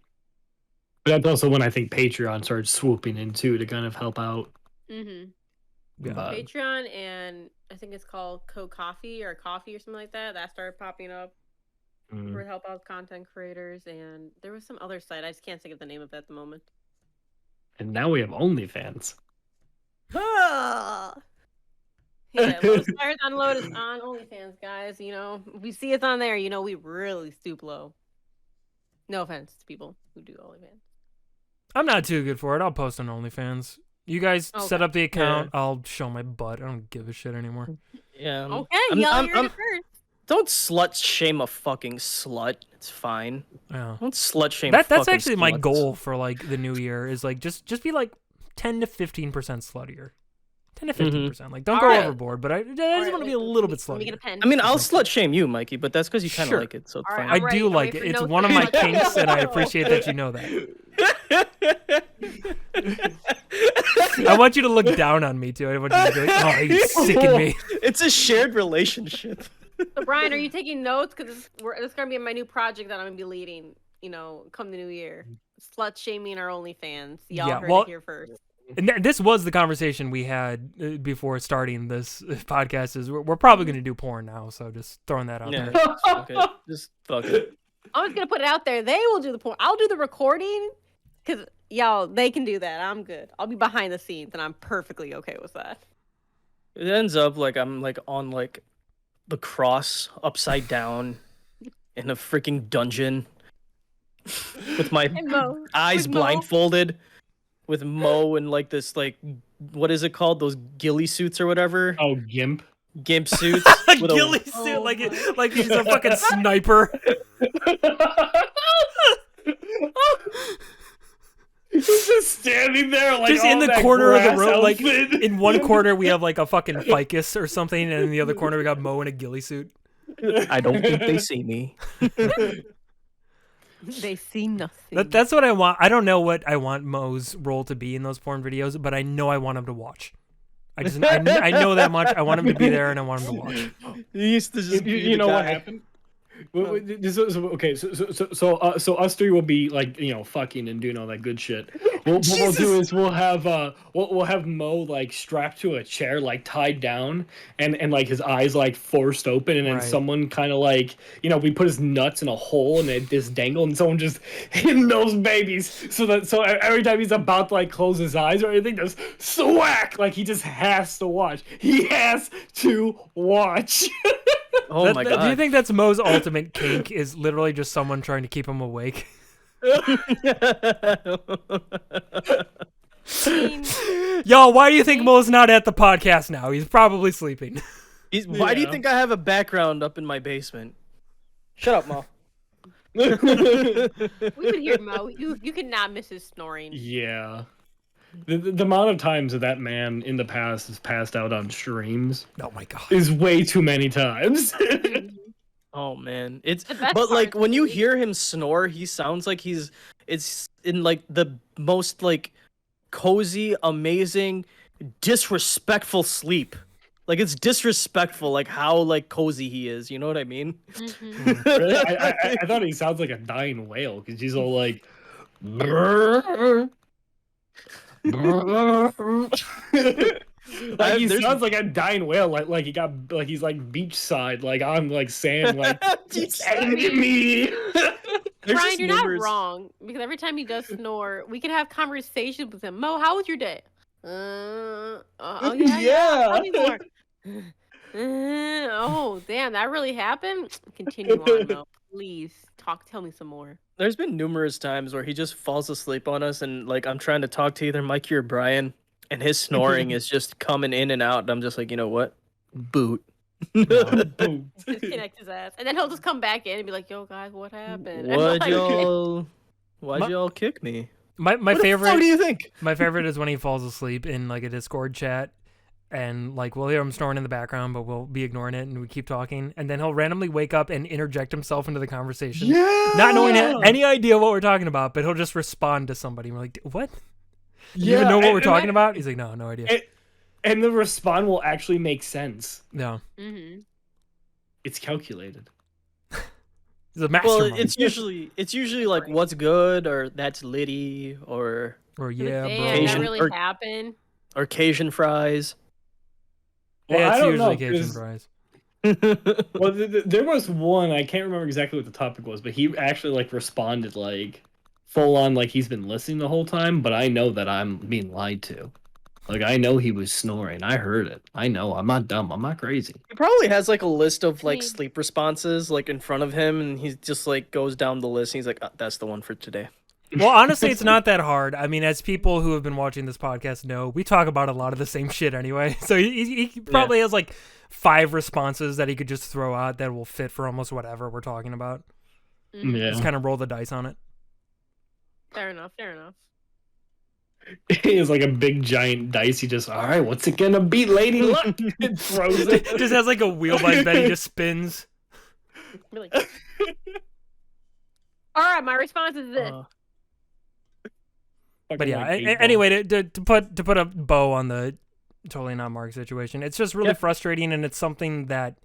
But that's also when I think Patreon started swooping in too to kind of help out. Mm-hmm. Yeah. Patreon, and I think it's called Coffee or something like that. That started popping up for help out content creators, and there was some other site. I just can't think of the name of it at the moment. And now we have OnlyFans. Yeah, lowest fires on OnlyFans, guys. You know, if we see it's on there, you know, we really stoop low. No offense to people who do OnlyFans. I'm not too good for it. I'll post on OnlyFans. You guys set up the account. I'll show my butt. I don't give a shit anymore. Yeah. Okay, y'all heard it first. Don't slut shame a fucking slut. It's fine. Yeah. Don't slut shame. That's fucking actually my sluts. goal for like the new year, is like just be like 10 to 15% sluttier. 10 to 15%. Like, don't go overboard, but I just want to be a little bit Let me get sluttier. a pen. I mean, I'll slut shame you, Mikey, but that's because you kind of Sure. like it, so it's All right, fine. I do like it. It's one of my kinks, and I appreciate that you know that. I want you to look down on me too. I want you to be like, oh, he's sicking me. It's a shared relationship. So Brian, are you taking notes? Because it's gonna be my new project that I'm gonna be leading. You know, come the new year, slut shaming our OnlyFans. Y'all heard it here first. And this was the conversation we had before starting this podcast. Is we're probably going to do porn now, so just throwing that out there. Just fuck it. I'm just gonna put it out there. They will do the porn. I'll do the recording, because y'all, they can do that. I'm good. I'll be behind the scenes, and I'm perfectly okay with that. It ends up like I'm like on like the cross upside down in a freaking dungeon with my eyes blindfolded, with Mo and like this like, what is it called? Those ghillie suits or whatever. Oh, Gimp. Gimp suits. Ghillie suit, like he's a fucking sniper. He's just standing there, like just in the corner of the room. Like outfit. in one corner we have like a fucking ficus or something, and in the other corner we got Mo in a ghillie suit. I don't think they see me. They see nothing. That's what I want. I don't know what I want Mo's role to be in those porn videos, but I know I want him to watch. I know that much. I want him to be there, and I want him to watch. He used to just you know what happened? Okay, so us three will be like, you know, fucking and doing all that good shit. What we'll do is we'll have Mo like strapped to a chair, like tied down, and like his eyes like forced open, and then someone kind of like, you know, we put his nuts in a hole and it just dangle, and someone just hitting those babies, so every time he's about to like close his eyes or anything, just swack, like he just has to watch. He has to watch. Oh my god! Do you think that's Mo's ultimate kink? Is literally just someone trying to keep him awake? Y'all, why do you think Mo's not at the podcast now? He's probably sleeping. Why do you think I have a background up in my basement? Shut up, Mo. We would hear Mo. You cannot miss his snoring. Yeah. The amount of times that man in the past has passed out on streams. Oh my god. Is way too many times. Oh man, it's The best but like part when you is- hear him snore, he sounds like it's in like the most like cozy, amazing, disrespectful sleep. Like it's disrespectful, like how like cozy he is. You know what I mean? Mhm. Really? I thought he sounds like a dying whale because he's all like. Brrr, brrr. Like he There's sounds like a dying whale, like he got like he's like beachside, like on like sand, like send me. there's Brian, just you're numerous- not wrong because every time he does snore, we can have conversations with him. Mo, how was your day? Oh yeah. Tell me more. Oh damn, that really happened. Continue on, Mo. Please tell me some more. There's been numerous times where he just falls asleep on us, and like I'm trying to talk to either Mikey or Brian, and his snoring is just coming in and out. And I'm just like, you know what? Boot. Boom. Disconnect his ass, and then he'll just come back in and be like, "Yo, guys, what happened?" And Why'd like, y'all kick me? My What the fuck favorite do you think? my favorite is when he falls asleep in like a Discord chat, and like we'll hear him snoring in the background, but we'll be ignoring it and we keep talking, and then he'll randomly wake up and interject himself into the conversation, not knowing any idea what we're talking about, but he'll just respond to somebody. We're like, what? You even know what we're talking about? He's like, no idea. And the respawn will actually make sense. No, Mhm. It's calculated. he's a Well, mastermind. it's usually like what's good or that's litty or Or yeah, Damn, bro. that Cajun- really or- happened. Cajun fries. Well, Yeah, I it's don't usually know, Cajun 'cause- fries. Well, there was one, I can't remember exactly what the topic was, but he actually like responded like full on like he's been listening the whole time, but I know that I'm being lied to. Like I know he was snoring. I heard it. I know. I'm not dumb. I'm not crazy. He probably has like a list of like mean- sleep responses like in front of him, and he just like goes down the list. And he's like, that's the one for today. Well, honestly, it's not that hard. I mean, as people who have been watching this podcast know, we talk about a lot of the same shit anyway. So he probably has like 5 responses that he could just throw out that will fit for almost whatever we're talking about. Mhm. Yeah. Just kind of roll the dice on it. Fair enough. Fair enough. He has like a big giant dice. He just, all right, what's it gonna be, Lady Luck? And throws it. Just has like a wheel by his bed. He just spins. Really. All right, my response is this. But yeah, Fucking, like, anyway, to put a bow on the totally not Mark situation, it's just really frustrating, and it's something that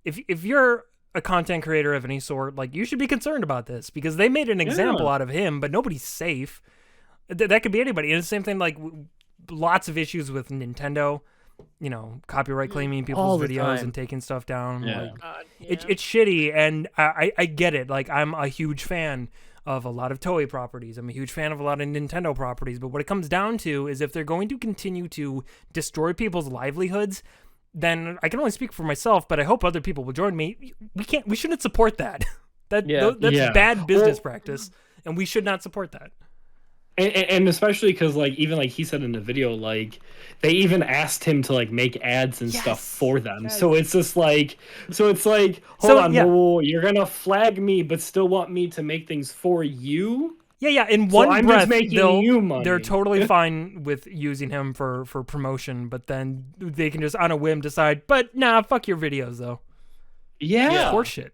if you're a content creator of any sort, like you should be concerned about this because they made an example out of him, but nobody's safe. That could be anybody. And it's the same thing, like lots of issues with Nintendo, you know, copyright claiming All people's the videos time. and taking stuff down. Yeah. Like, God, it's shitty, and I get it. Like I'm a huge fan of a lot of Toei properties. I'm a huge fan of a lot of Nintendo properties. But what it comes down to is if they're going to continue to destroy people's livelihoods, then I can only speak for myself, but I hope other people will join me. We shouldn't support that. That's bad business practice, and we should not support that. And especially because like even like he said in the video, like they even asked him to like make ads and stuff for them. Yes. So it's just like hold on, yeah. whoa, you're gonna flag me but still want me to make things for you? Yeah. In So one I'm breath, just making you money. they're totally fine with using him for promotion, but then they can just on a whim decide, but nah, fuck your videos though. Yeah. Horseshit.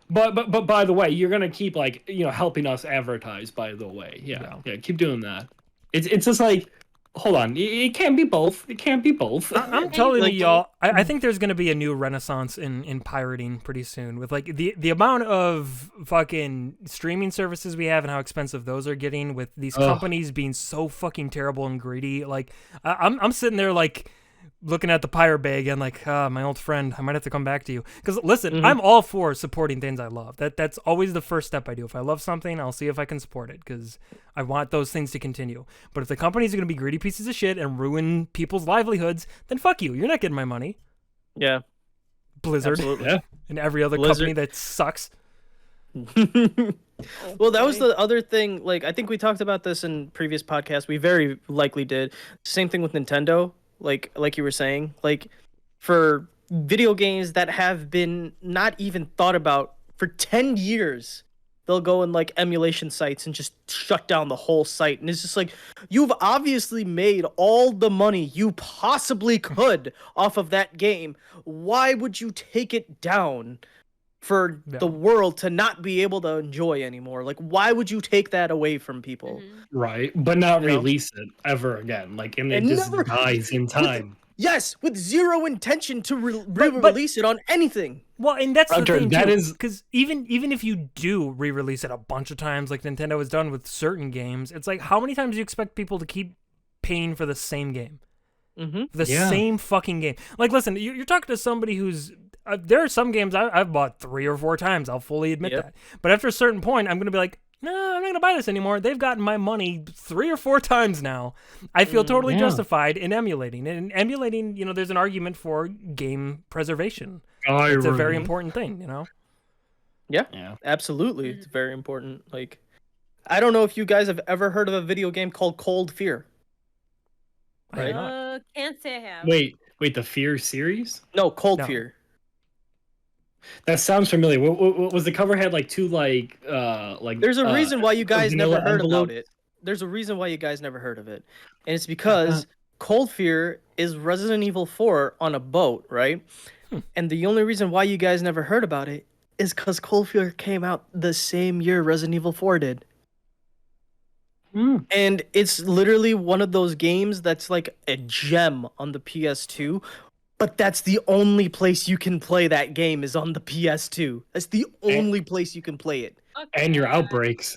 But by the way, you're gonna keep like helping us advertise. By the way, yeah, keep doing that. It's just like, hold on, it can't be both. It can't be both. I'm telling you, y'all. I think there's gonna be a new renaissance in pirating pretty soon with like the amount of fucking streaming services we have and how expensive those are getting with these companies being so fucking terrible and greedy. Like I'm sitting there like looking at the pirate bag and like, my old friend, I might have to come back to you. Because listen, I'm all for supporting things I love. That's always the first step I do. If I love something, I'll see if I can support it because I want those things to continue. But if the companies are going to be greedy pieces of shit and ruin people's livelihoods, then fuck you. You're not getting my money. Yeah. Blizzard Absolutely. and every other Blizzard. company that sucks. Well, that was the other thing. Like, I think we talked about this in previous podcasts. We very likely did. Same thing with Nintendo. Like you were saying, like for video games that have been not even thought about for 10 years, they'll go in like emulation sites and just shut down the whole site. And it's just like, you've obviously made all the money you possibly could off of that game. Why would you take it down? for the world to not be able to enjoy anymore. Like, why would you take that away from people? Right, but not You know? release it ever again. Like, and it And just never- dies in time. Yes, with zero intention to re-release it on anything. Well, and that's the Hunter, thing that too, is- because even if you do re-release it a bunch of times, like Nintendo has done with certain games, it's like, how many times do you expect people to keep paying for the same game? The same fucking game. Like, listen, you're talking to somebody who's there are some games I've bought 3 or 4 times. I'll fully admit that. But after a certain point, I'm gonna be like, no, I'm not gonna buy this anymore. They've gotten my money 3 or 4 times now. I feel totally justified in emulating. And emulating, you know, there's an argument for game preservation. It's a very important thing, you know. Yeah, absolutely. It's very important. Like, I don't know if you guys have ever heard of a video game called Cold Fear. Right? Can't say I have. Wait, the Fear series? No, Cold Fear. That sounds familiar. What was the cover had like 2 like There's a reason why you guys never vanilla heard envelope? about it. There's a reason why you guys never heard of it. And it's because Cold Fear is Resident Evil 4 on a boat, right? And the only reason why you guys never heard about it is because Cold Fear came out the same year Resident Evil 4 did. And it's literally one of those games that's like a gem on the PS2, but that's the only place you can play that game is on the PS2. That's the only place you can play it. And your Outbreaks.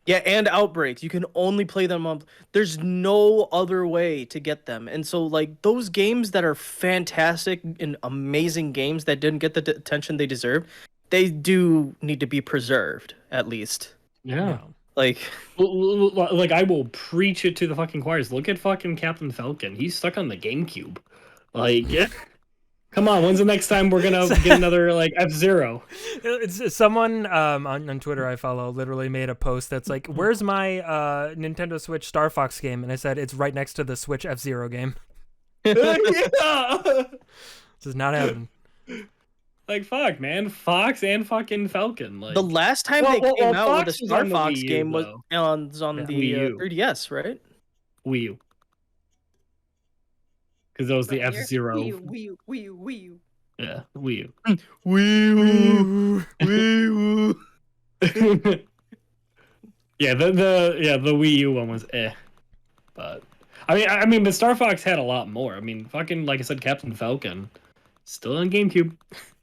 Yeah, and Outbreaks. You can only play them on... There's no other way to get them. And so, like, those games that are fantastic and amazing games that didn't get the attention they deserve, they do need to be preserved, at least. Yeah. Like I will preach it to the fucking choirs. Look at fucking Captain Falcon. He's stuck on the GameCube. Like, come on, when's the next time we're gonna get another like F-Zero? It's someone on Twitter I follow literally made a post that's like, "Where's my Nintendo Switch Star Fox game?" And I said it's right next to the Switch F-Zero game. This is not happening. Like, fuck, man, Fox and fucking Falcon. Like, the last time they came out with a Fox was Star on the Fox Wii U, game was though. on Yeah, the Wii U. 3DS, right? Wii U. Because that was the F-Zero. Wii U. Yeah, Wii U. Wee woo. Yeah, the Wii U one was but I mean, but Star Fox had a lot more. I mean, fucking like I said, Captain Falcon, still on GameCube,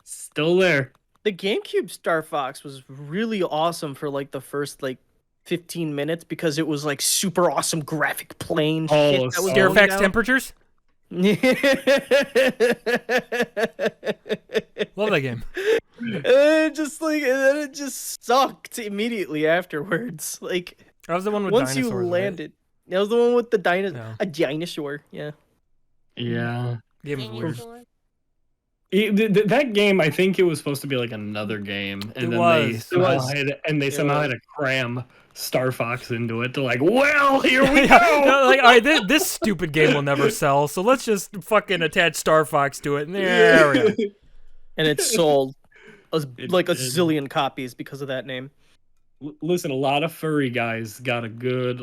still there. The GameCube Star Fox was really awesome for like the first like 15 minutes because it was like super awesome graphic plane shit that was going Fairfax down. temperatures? Love that game. And it just sucked immediately afterwards. Like That was the one with once dinosaurs. you right? landed, that was the one with the Yeah. a dinosaur. Yeah. Yeah. Game was weird. That game, I think it was supposed to be like another game, and they somehow had to cram Star Fox into it. To like, well, here we go. No, like, all right, this stupid game will never sell, so let's just fucking attach Star Fox to it. And there we go. And it sold like a did. zillion copies because of that name. Listen, a lot of furry guys got a good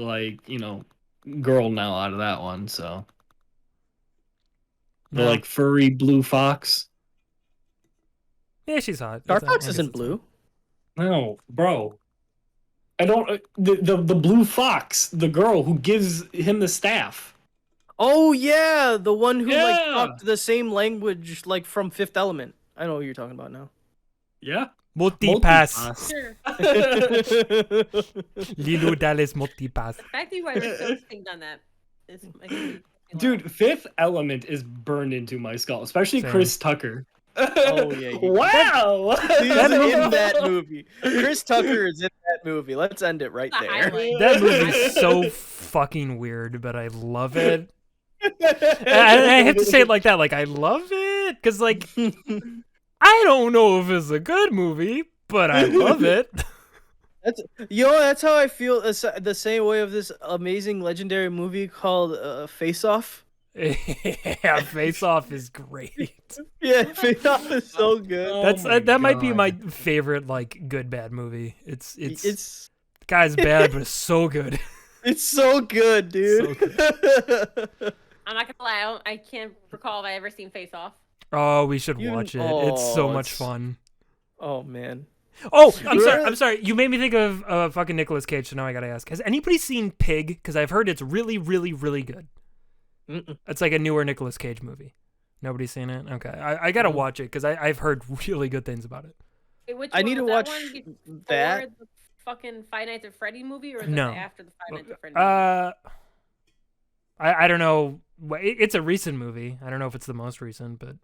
girl now out of that one. So the No. like furry blue fox. Yeah, she's hot. Star It's- I Fox guess isn't it's blue. No, bro. I don't. The blue fox, the girl who gives him the staff. Oh yeah, the one who like Yeah. talked the same language like from Fifth Element. I know what you're talking about now. Yeah. Multipass. Sure. Lilo Dallas Multipass. The fact that you guys are so distinct on that is Dude, Fifth Element is burned into my skull, especially Same. Chris Tucker. Oh yeah. Wow. He's in that movie. Chris Tucker is in that movie. Let's end it right It's a there. highlight. That movie's so fucking weird, but I love it. I have to say it like that. Like, I love it. Because, like, I don't know if it's a good movie, but I love it. That's how I feel the same way of this amazing legendary movie called Face Off. Yeah, Face Off is great. Yeah, Face Off is so good. That might be my favorite, like, good bad movie. It's It's guy's bad, but it's so good. it's so good, dude. I'm not gonna lie, I can't recall if I ever seen Face Off. Oh, we should You- watch it. It's so oh, much it's- fun. Oh man. Oh, I'm sorry. You made me think of fucking Nicolas Cage. So now I gotta ask: has anybody seen Pig? Because I've heard it's really, really, really good. Mm-mm. It's like a newer Nicolas Cage movie. Nobody's seen it. Okay, I gotta watch it because I've heard really good things about it. Wait, which I one need to was watch that one before that. the fucking Five Nights at Freddy movie, or is No. that after the Five Nights at Freddy movie? I don't know. It's a recent movie. I don't know if it's the most recent, but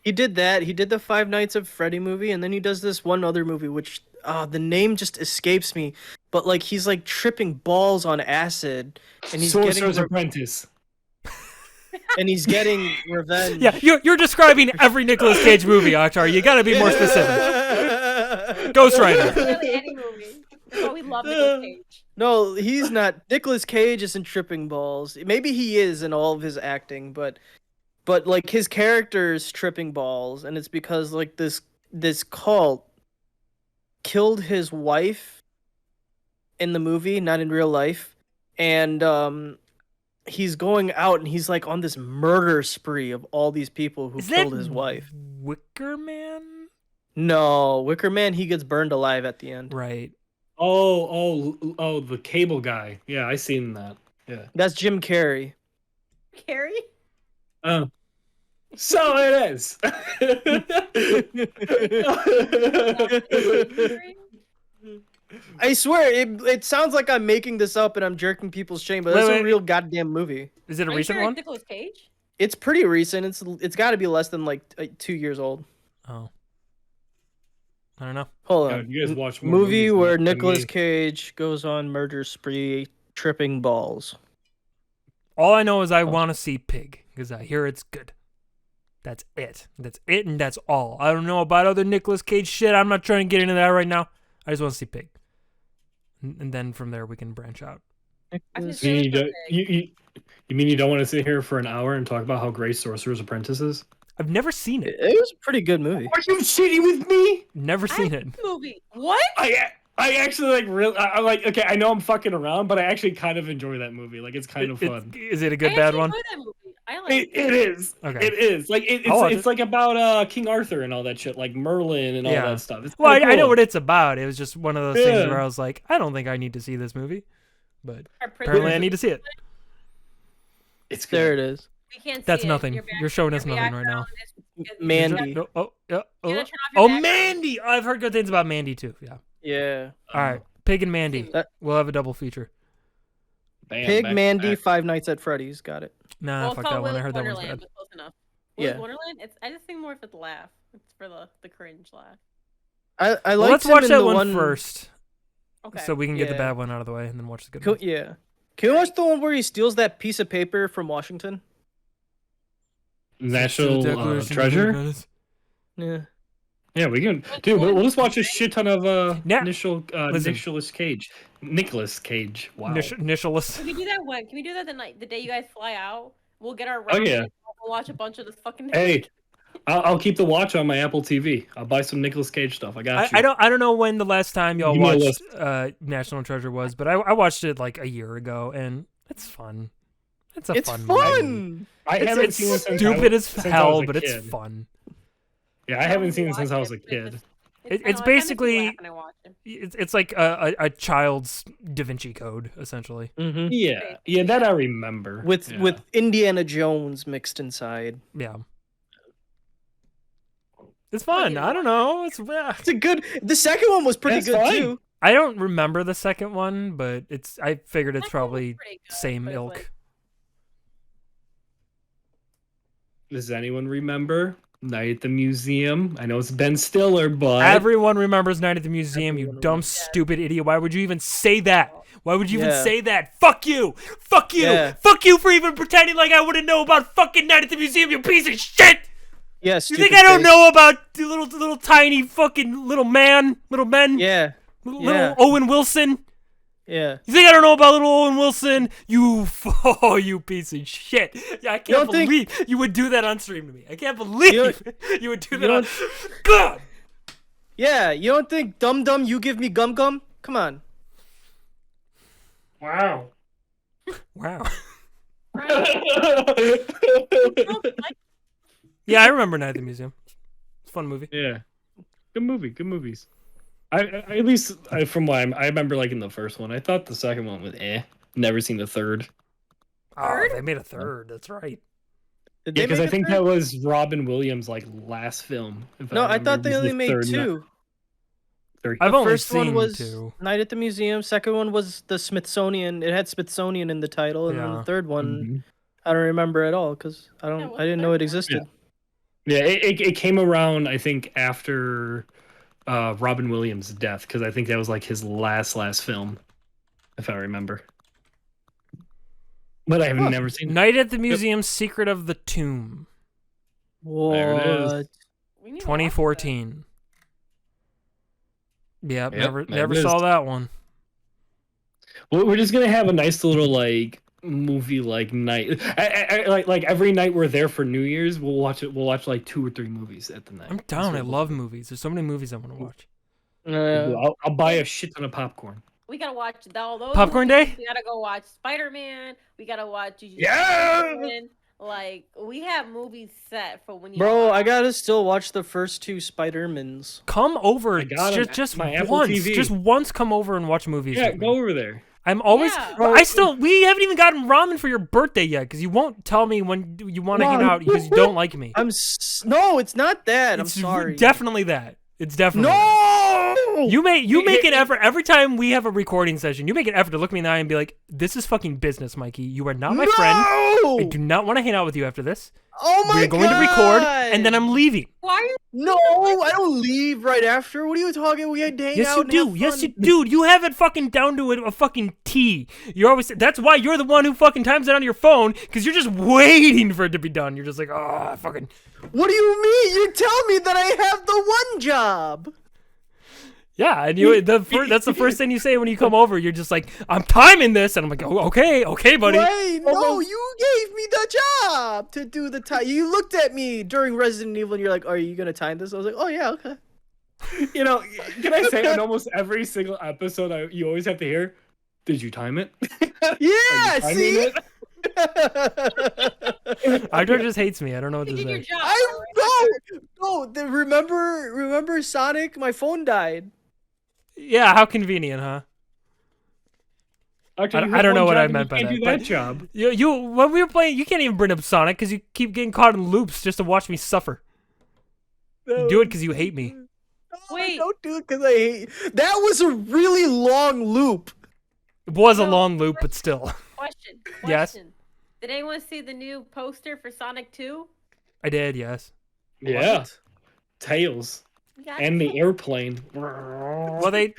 He did that. He did the Five Nights at Freddy movie, and then he does this one other movie, which the name just escapes me. But like he's like tripping balls on acid, and he's Sorcerer's getting Apprentice. and he's getting revenge. yeah, you're describing every Nicolas Cage movie, Akhtar. You gotta be more specific. Ghost Rider. Literally any movie. That's why we love Nicolas Cage. No, he's not. Nicolas Cage isn't tripping balls. Maybe he is in all of his acting, but like his character's tripping balls, and it's because like this cult killed his wife in the movie, not in real life, and he's going out and he's like on this murder spree of all these people who killed his wife. Wicker Man? No, Wicker Man, he gets burned alive at the end. Right. Oh, the cable guy. Yeah, I seen that. Yeah. That's Jim Carrey. Carrie? Oh. So it is. I swear, it sounds like I'm making this up and I'm jerking people's shame, but it's a real goddamn movie. Is it a Are you recent sure it's one? Nicolas Cage? It's pretty recent. It's got to be less than like 2 years old. Oh. I don't know. Hold Yeah, on. you guys watch more Movie movies where than Nicolas me. Cage goes on murder spree, tripping balls. All I know is I want to see Pig because I hear it's good. That's it. That's it, and that's all. I don't know about other Nicolas Cage shit. I'm not trying to get into that right now. I just want to see Pig, and then from there we can branch out. I've Nicolas- seen You, don't- you mean you don't want to sit here for an hour and talk about how great Sorcerer's Apprentice is? I've never seen it. It was a pretty good movie. Are you shitting with me? Never seen it. movie. What? I actually like really. I'm like, okay, I know I'm fucking around, but I actually kind of enjoy that movie. Like, it's kind of fun. Is it a I good bad actually one? enjoy that movie. I like It is. Okay. It is. Like I'll watch it's it. like about King Arthur and all that shit, like Merlin and all Yeah. that stuff. It's Well, I kinda know cool. what it's about. It was just one of those things Yeah. where I was like, I don't think I need to see this movie, but Our apparently I princess- need to see it. It's There good. it is. We can't see That's it. nothing. Your back- You're showing us your nothing right now. background is- Mandy. No, oh, yeah, You gotta oh, turn off your oh, background. Mandy! I've heard good things about Mandy too. Yeah. Yeah. All right, Pig and Mandy. That- We'll have a double feature. Bam, Pig, back to Mandy, back. Five Nights at Freddy's. Got it. Nah, Well, it's fuck called that one. I Willy's heard that one's Wonderland, bad. but close enough. Willy's Yeah. Wonderland? I just think more for the laugh. It's for the cringe laugh. I Well, like. let's watch that one first, Okay. so we can get the Yeah. bad one out of the way, and then watch the good one. Yeah. Can we watch the one where he steals that piece of paper from Washington? National Treasure. Yeah. Yeah, we can. Dude, we'll just watch a shit ton of Yeah. Listen. Nicolas Cage. Nicolas Cage. Wow. Initialist. Can we do that when? Can we do that the day you guys fly out? We'll get our Oh, yeah. round We'll watch a bunch of this fucking. Hey, I'll keep the watch on my Apple TV. I'll buy some Nicolas Cage stuff. I got you. I don't know when the last time y'all Give me a watched National Treasure was, but I watched it like a year ago, and it's fun. It's a It's fun. movie. fun. I It's, haven't it's seen it since stupid I, as since I hell, was a but it's kid. fun. Yeah, I haven't seen it since I was a kid. It's basically it's like a child's Da Vinci Code, essentially. Mm-hmm. Yeah, that I remember. With Yeah. with Indiana Jones mixed inside. Yeah. It's fun. I don't know. It's It's a good. The second one was pretty That's good fine. too. I don't remember the second one, but it's I figured it's probably same ilk. Like, Does anyone remember Night at the Museum? I know it's Ben Stiller, but Everyone remembers Night at the Museum, you Everyone dumb, remembers. stupid idiot. Why would you even say that? Why would you even Yeah. say that? Fuck you! Fuck you! Yeah. Fuck you for even pretending like I wouldn't know about fucking Night at the Museum, you piece of shit! Yes. You think I don't know about the little tiny fucking little men? Yeah. Little Yeah. Owen Wilson? Yeah. You think I don't know about little Owen Wilson? You piece of shit. Yeah, I can't don't think- believe you would do that on stream to me. I can't believe you would do that on... don't- God! Yeah. You don't think Dum Dum You Give Me Gum Gum? Come on. wow. Wow. like, Yeah, I remember Night at the Museum. It's a fun movie. Yeah. Good movie. Good movies. At least from what I remember, like in the first one, I thought the second one was eh. Never seen the third. Oh, they made a third. That's right. Did Yeah, they because make I a think third? that was Robin Williams' like last film. If No, I remember, thought they was the only made third, not 2. three. I've The only first one seen was 2. Night at the Museum. Second one was the Smithsonian. It had Smithsonian in the title, and then Yeah. the third one Mhm. I don't remember at all because I what's didn't the know third it one? existed. Yeah, it came around I think after Robin Williams' death because I think that was like his last film, if I remember. But I have Huh. never seen it. Night at the Museum: Secret of the Tomb, There it is. What? We need to watch that. 2014. Yep, Yep, never there it saw is. that one. Well, we're just gonna have a nice little like movie like night. Like every night we're there for New Year's, we'll watch it. We'll watch like 2 or 3 movies at the night. I'm That's down. what I we'll love do. movies. There's so many movies I want to watch. We'll do. I'll buy a shit ton of popcorn. We gotta watch all those. Popcorn movies. Day? We gotta go watch Spider-Man. We gotta watch. Jujutsu Yeah! Kaisen. Like we have movies set for when you. Bro, I gotta still watch the first 2 Spider-Mans. Come over, I got 'em just at my Apple once. TV. Just once, come over and watch movies. Yeah, with go me. over there. I'm always. Yeah. We haven't even gotten ramen for your birthday yet because you won't tell me when you want to hang out because you don't like me. No, it's not that. I'm It's sorry. definitely that. It's definitely that. No. You make an effort every time we have a recording session. You make an effort to look me in the eye and be like, "This is fucking business, Mikey. You are not my friend. I do not want to hang out with you after this. Oh my We're going to record, and then I'm leaving." Why are you? No, I don't leave right after. What are you talking? We had to hang Yes, out you and do. have Yes, fun. you do. You have it fucking down to a fucking T. You're always. That's why you're the one who fucking times it on your phone because you're just waiting for it to be done. You're just like, oh, fucking. What do you mean? You tell me that I have the one job. Yeah, and that's the first thing you say when you come over. You're just like, I'm timing this, and I'm like, oh, okay, buddy. Wait, no, you gave me the job to do the time. You looked at me during Resident Evil and you're like, are you gonna time this? I was like, oh yeah, okay. You know, can I say on almost every single episode, you always have to hear, "Did you time it?" Yeah, timing see? it? Ardor just hates me. I don't know what You to did your say. job. Remember Sonic? My phone died. Yeah, how convenient, huh? Actually, I don't know what I you meant by can't that, do that but- job. You when we were playing, you can't even bring up Sonic because you keep getting caught in loops just to watch me suffer. You do it because you hate me. No, Wait. don't do it because I hate. That was a really long loop. It was a No, long loop, but still. Question. Yes? Did anyone see the new poster for Sonic 2? I did, yes. Yeah, What? Tails Yeah, and the airplane. Well, they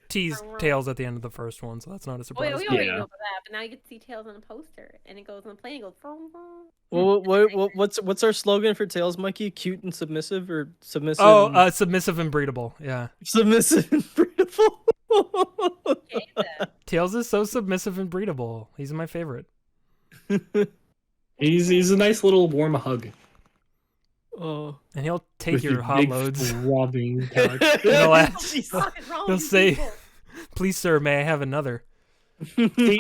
teased Tails at the end of the first one, so that's not a Oh, surprise. yeah, we already Yeah. know about that, but now you get to see Tails on the poster, and it goes on the plane, it goes. Vroom, vroom. Well, what's our slogan for Tails, Mikey? Cute and submissive, or submissive? Oh, and submissive and breedable. Yeah, submissive and beautiful. Okay, then. Tails is so submissive and breedable. He's my favorite. He's a nice little warm hug. Oh. And he'll take With your his hot big loads. throbbing cock. He'll ask, Jesus. What is wrong He'll with you say- people? "Please, sir, may I have another?" See,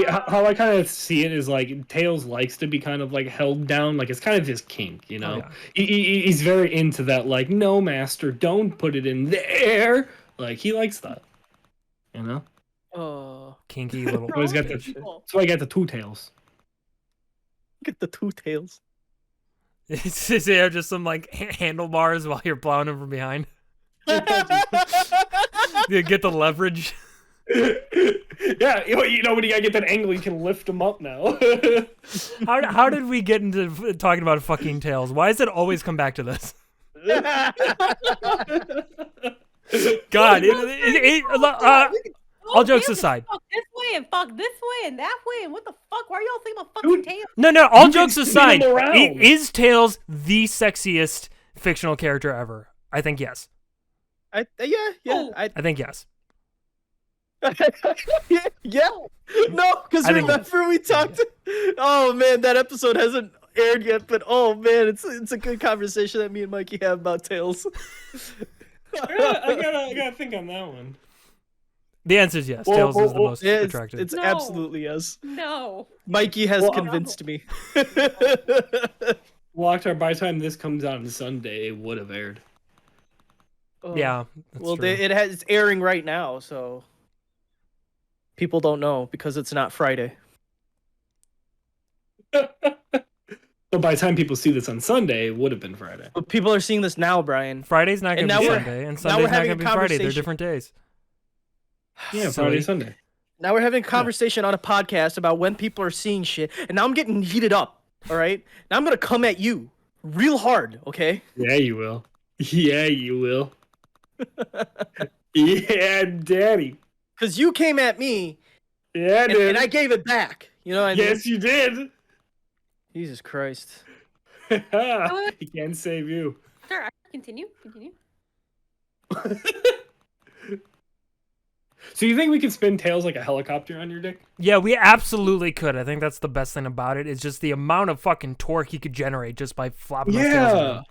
how I kind of see it is like Tails likes to be kind of like held down, like it's kind of his kink, you know. Oh, yeah. He's very into that, like, no, master, don't put it in there. Like he likes that, you know. Oh, Kinky little. What's Always wrong got with the- people? So I got the 2 tails. get the 2 tails. It's just some like handlebars while you're plowing him from behind. You get the leverage. Yeah, you know when you gotta get that angle, you can lift him up now. How did we get into talking about fucking Tails? Why does it always come back to this? God, all jokes Tails is aside. Fuck this way and fuck this way and that way and what the fuck? Why are y'all thinking about fucking Dude. Tails? No, all You can jokes spin aside, him around. is Tails the sexiest fictional character ever? I think yes. Oh. I think yes. yeah. No, because I think- remember we talked. Oh man, that episode hasn't aired yet, but oh man, it's a good conversation that me and Mikey have about Tails. I gotta think on that one. The answer is yes. Well, Tails is the well, most Yeah, attractive. it's No. absolutely yes. No. Mikey has Well, convinced me. Well, Octar, by the time this comes out on Sunday, it would have aired. Oh, Yeah. That's well, true. it's airing right now, so people don't know because it's not Friday. So by the time people see this on Sunday, it would have been Friday. But people are seeing this now, Brian. Friday's not And gonna be now we're- Sunday, and now Sunday's we're not having gonna a be Friday. They're conversation. different days. Yeah, Silly. Friday, Sunday. Now we're having a conversation on a podcast about when people are seeing shit, and now I'm getting heated up. All right, now I'm gonna come at you real hard. Okay. Yeah, you will. Yeah, you will. Yeah, daddy. Because you came at me, Yeah, and, dude. and I gave it back. You know what I mean? Yes, you did. Jesus Christ. He can't save you. Sure, continue. Continue. So you think we could spin tails like a helicopter on your dick? Yeah, we absolutely could. I think that's the best thing about it. Is just the amount of fucking torque he could generate just by flopping his tails around.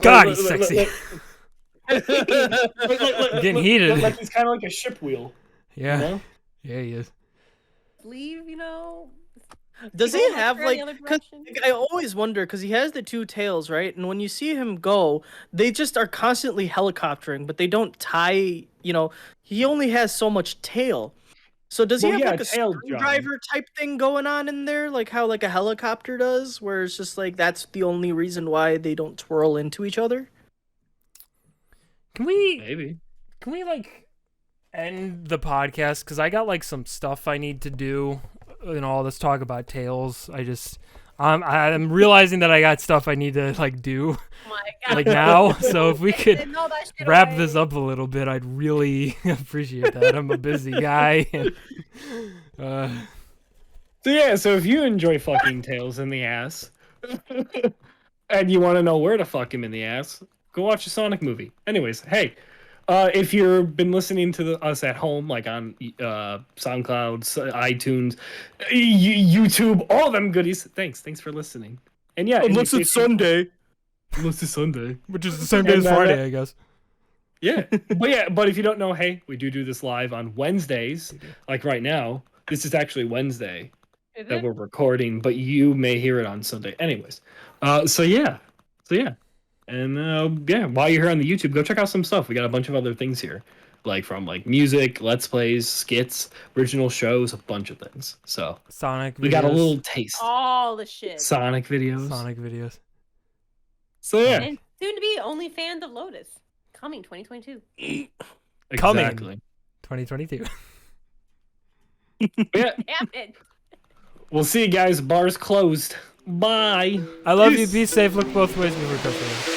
God, he's sexy. Getting heated. Like he's kind of like a ship wheel. Yeah. You know? Yeah, he is. Leave, you know. Does he People have turn the like? other 'Cause direction. I always wonder because he has the two tails, right? And when you see him go, they just are constantly helicoptering, but they don't tie. You know, he only has so much tail. So does he Well, have yeah, like a tail jump. screwdriver type thing going on in there, like how like a helicopter does, where it's just like that's the only reason why they don't twirl into each other? Can we Maybe. like end the podcast? Because I got like some stuff I need to do. You know, let's talk about tails. I'm realizing that I got stuff I need to like do Oh my God. like now. So if we could Didn't know that shit wrap away. this up a little bit, I'd really appreciate that. I'm a busy guy. uh, So yeah, so if you enjoy fucking tails in the ass, and you want to know where to fuck him in the ass, go watch a Sonic movie. Anyways, hey, if you've been listening to us at home, like on SoundCloud, iTunes, YouTube, all them goodies, thanks for listening. And yeah, Unless it's Sunday. Unless it's Sunday. which is the same day as And, Friday, I guess. Yeah, but if you don't know, hey, we do this live on Wednesdays, like right now. This is actually Wednesday Is that it? we're recording, but you may hear it on Sunday. Anyways, so yeah, and yeah, while you're here on the YouTube, go check out some stuff. We got a bunch of other things here, like from like music, let's plays, skits, original shows, a bunch of things. So Sonic videos. we got a little taste. All the shit. Sonic videos. Sonic videos. So yeah, And soon to be only fans of Lotus. Coming 2022. Coming. exactly. 2022. Yeah, Damn it. we'll see you guys. Bar's closed. Bye. I love you. Peace. Be safe. Look both ways. We were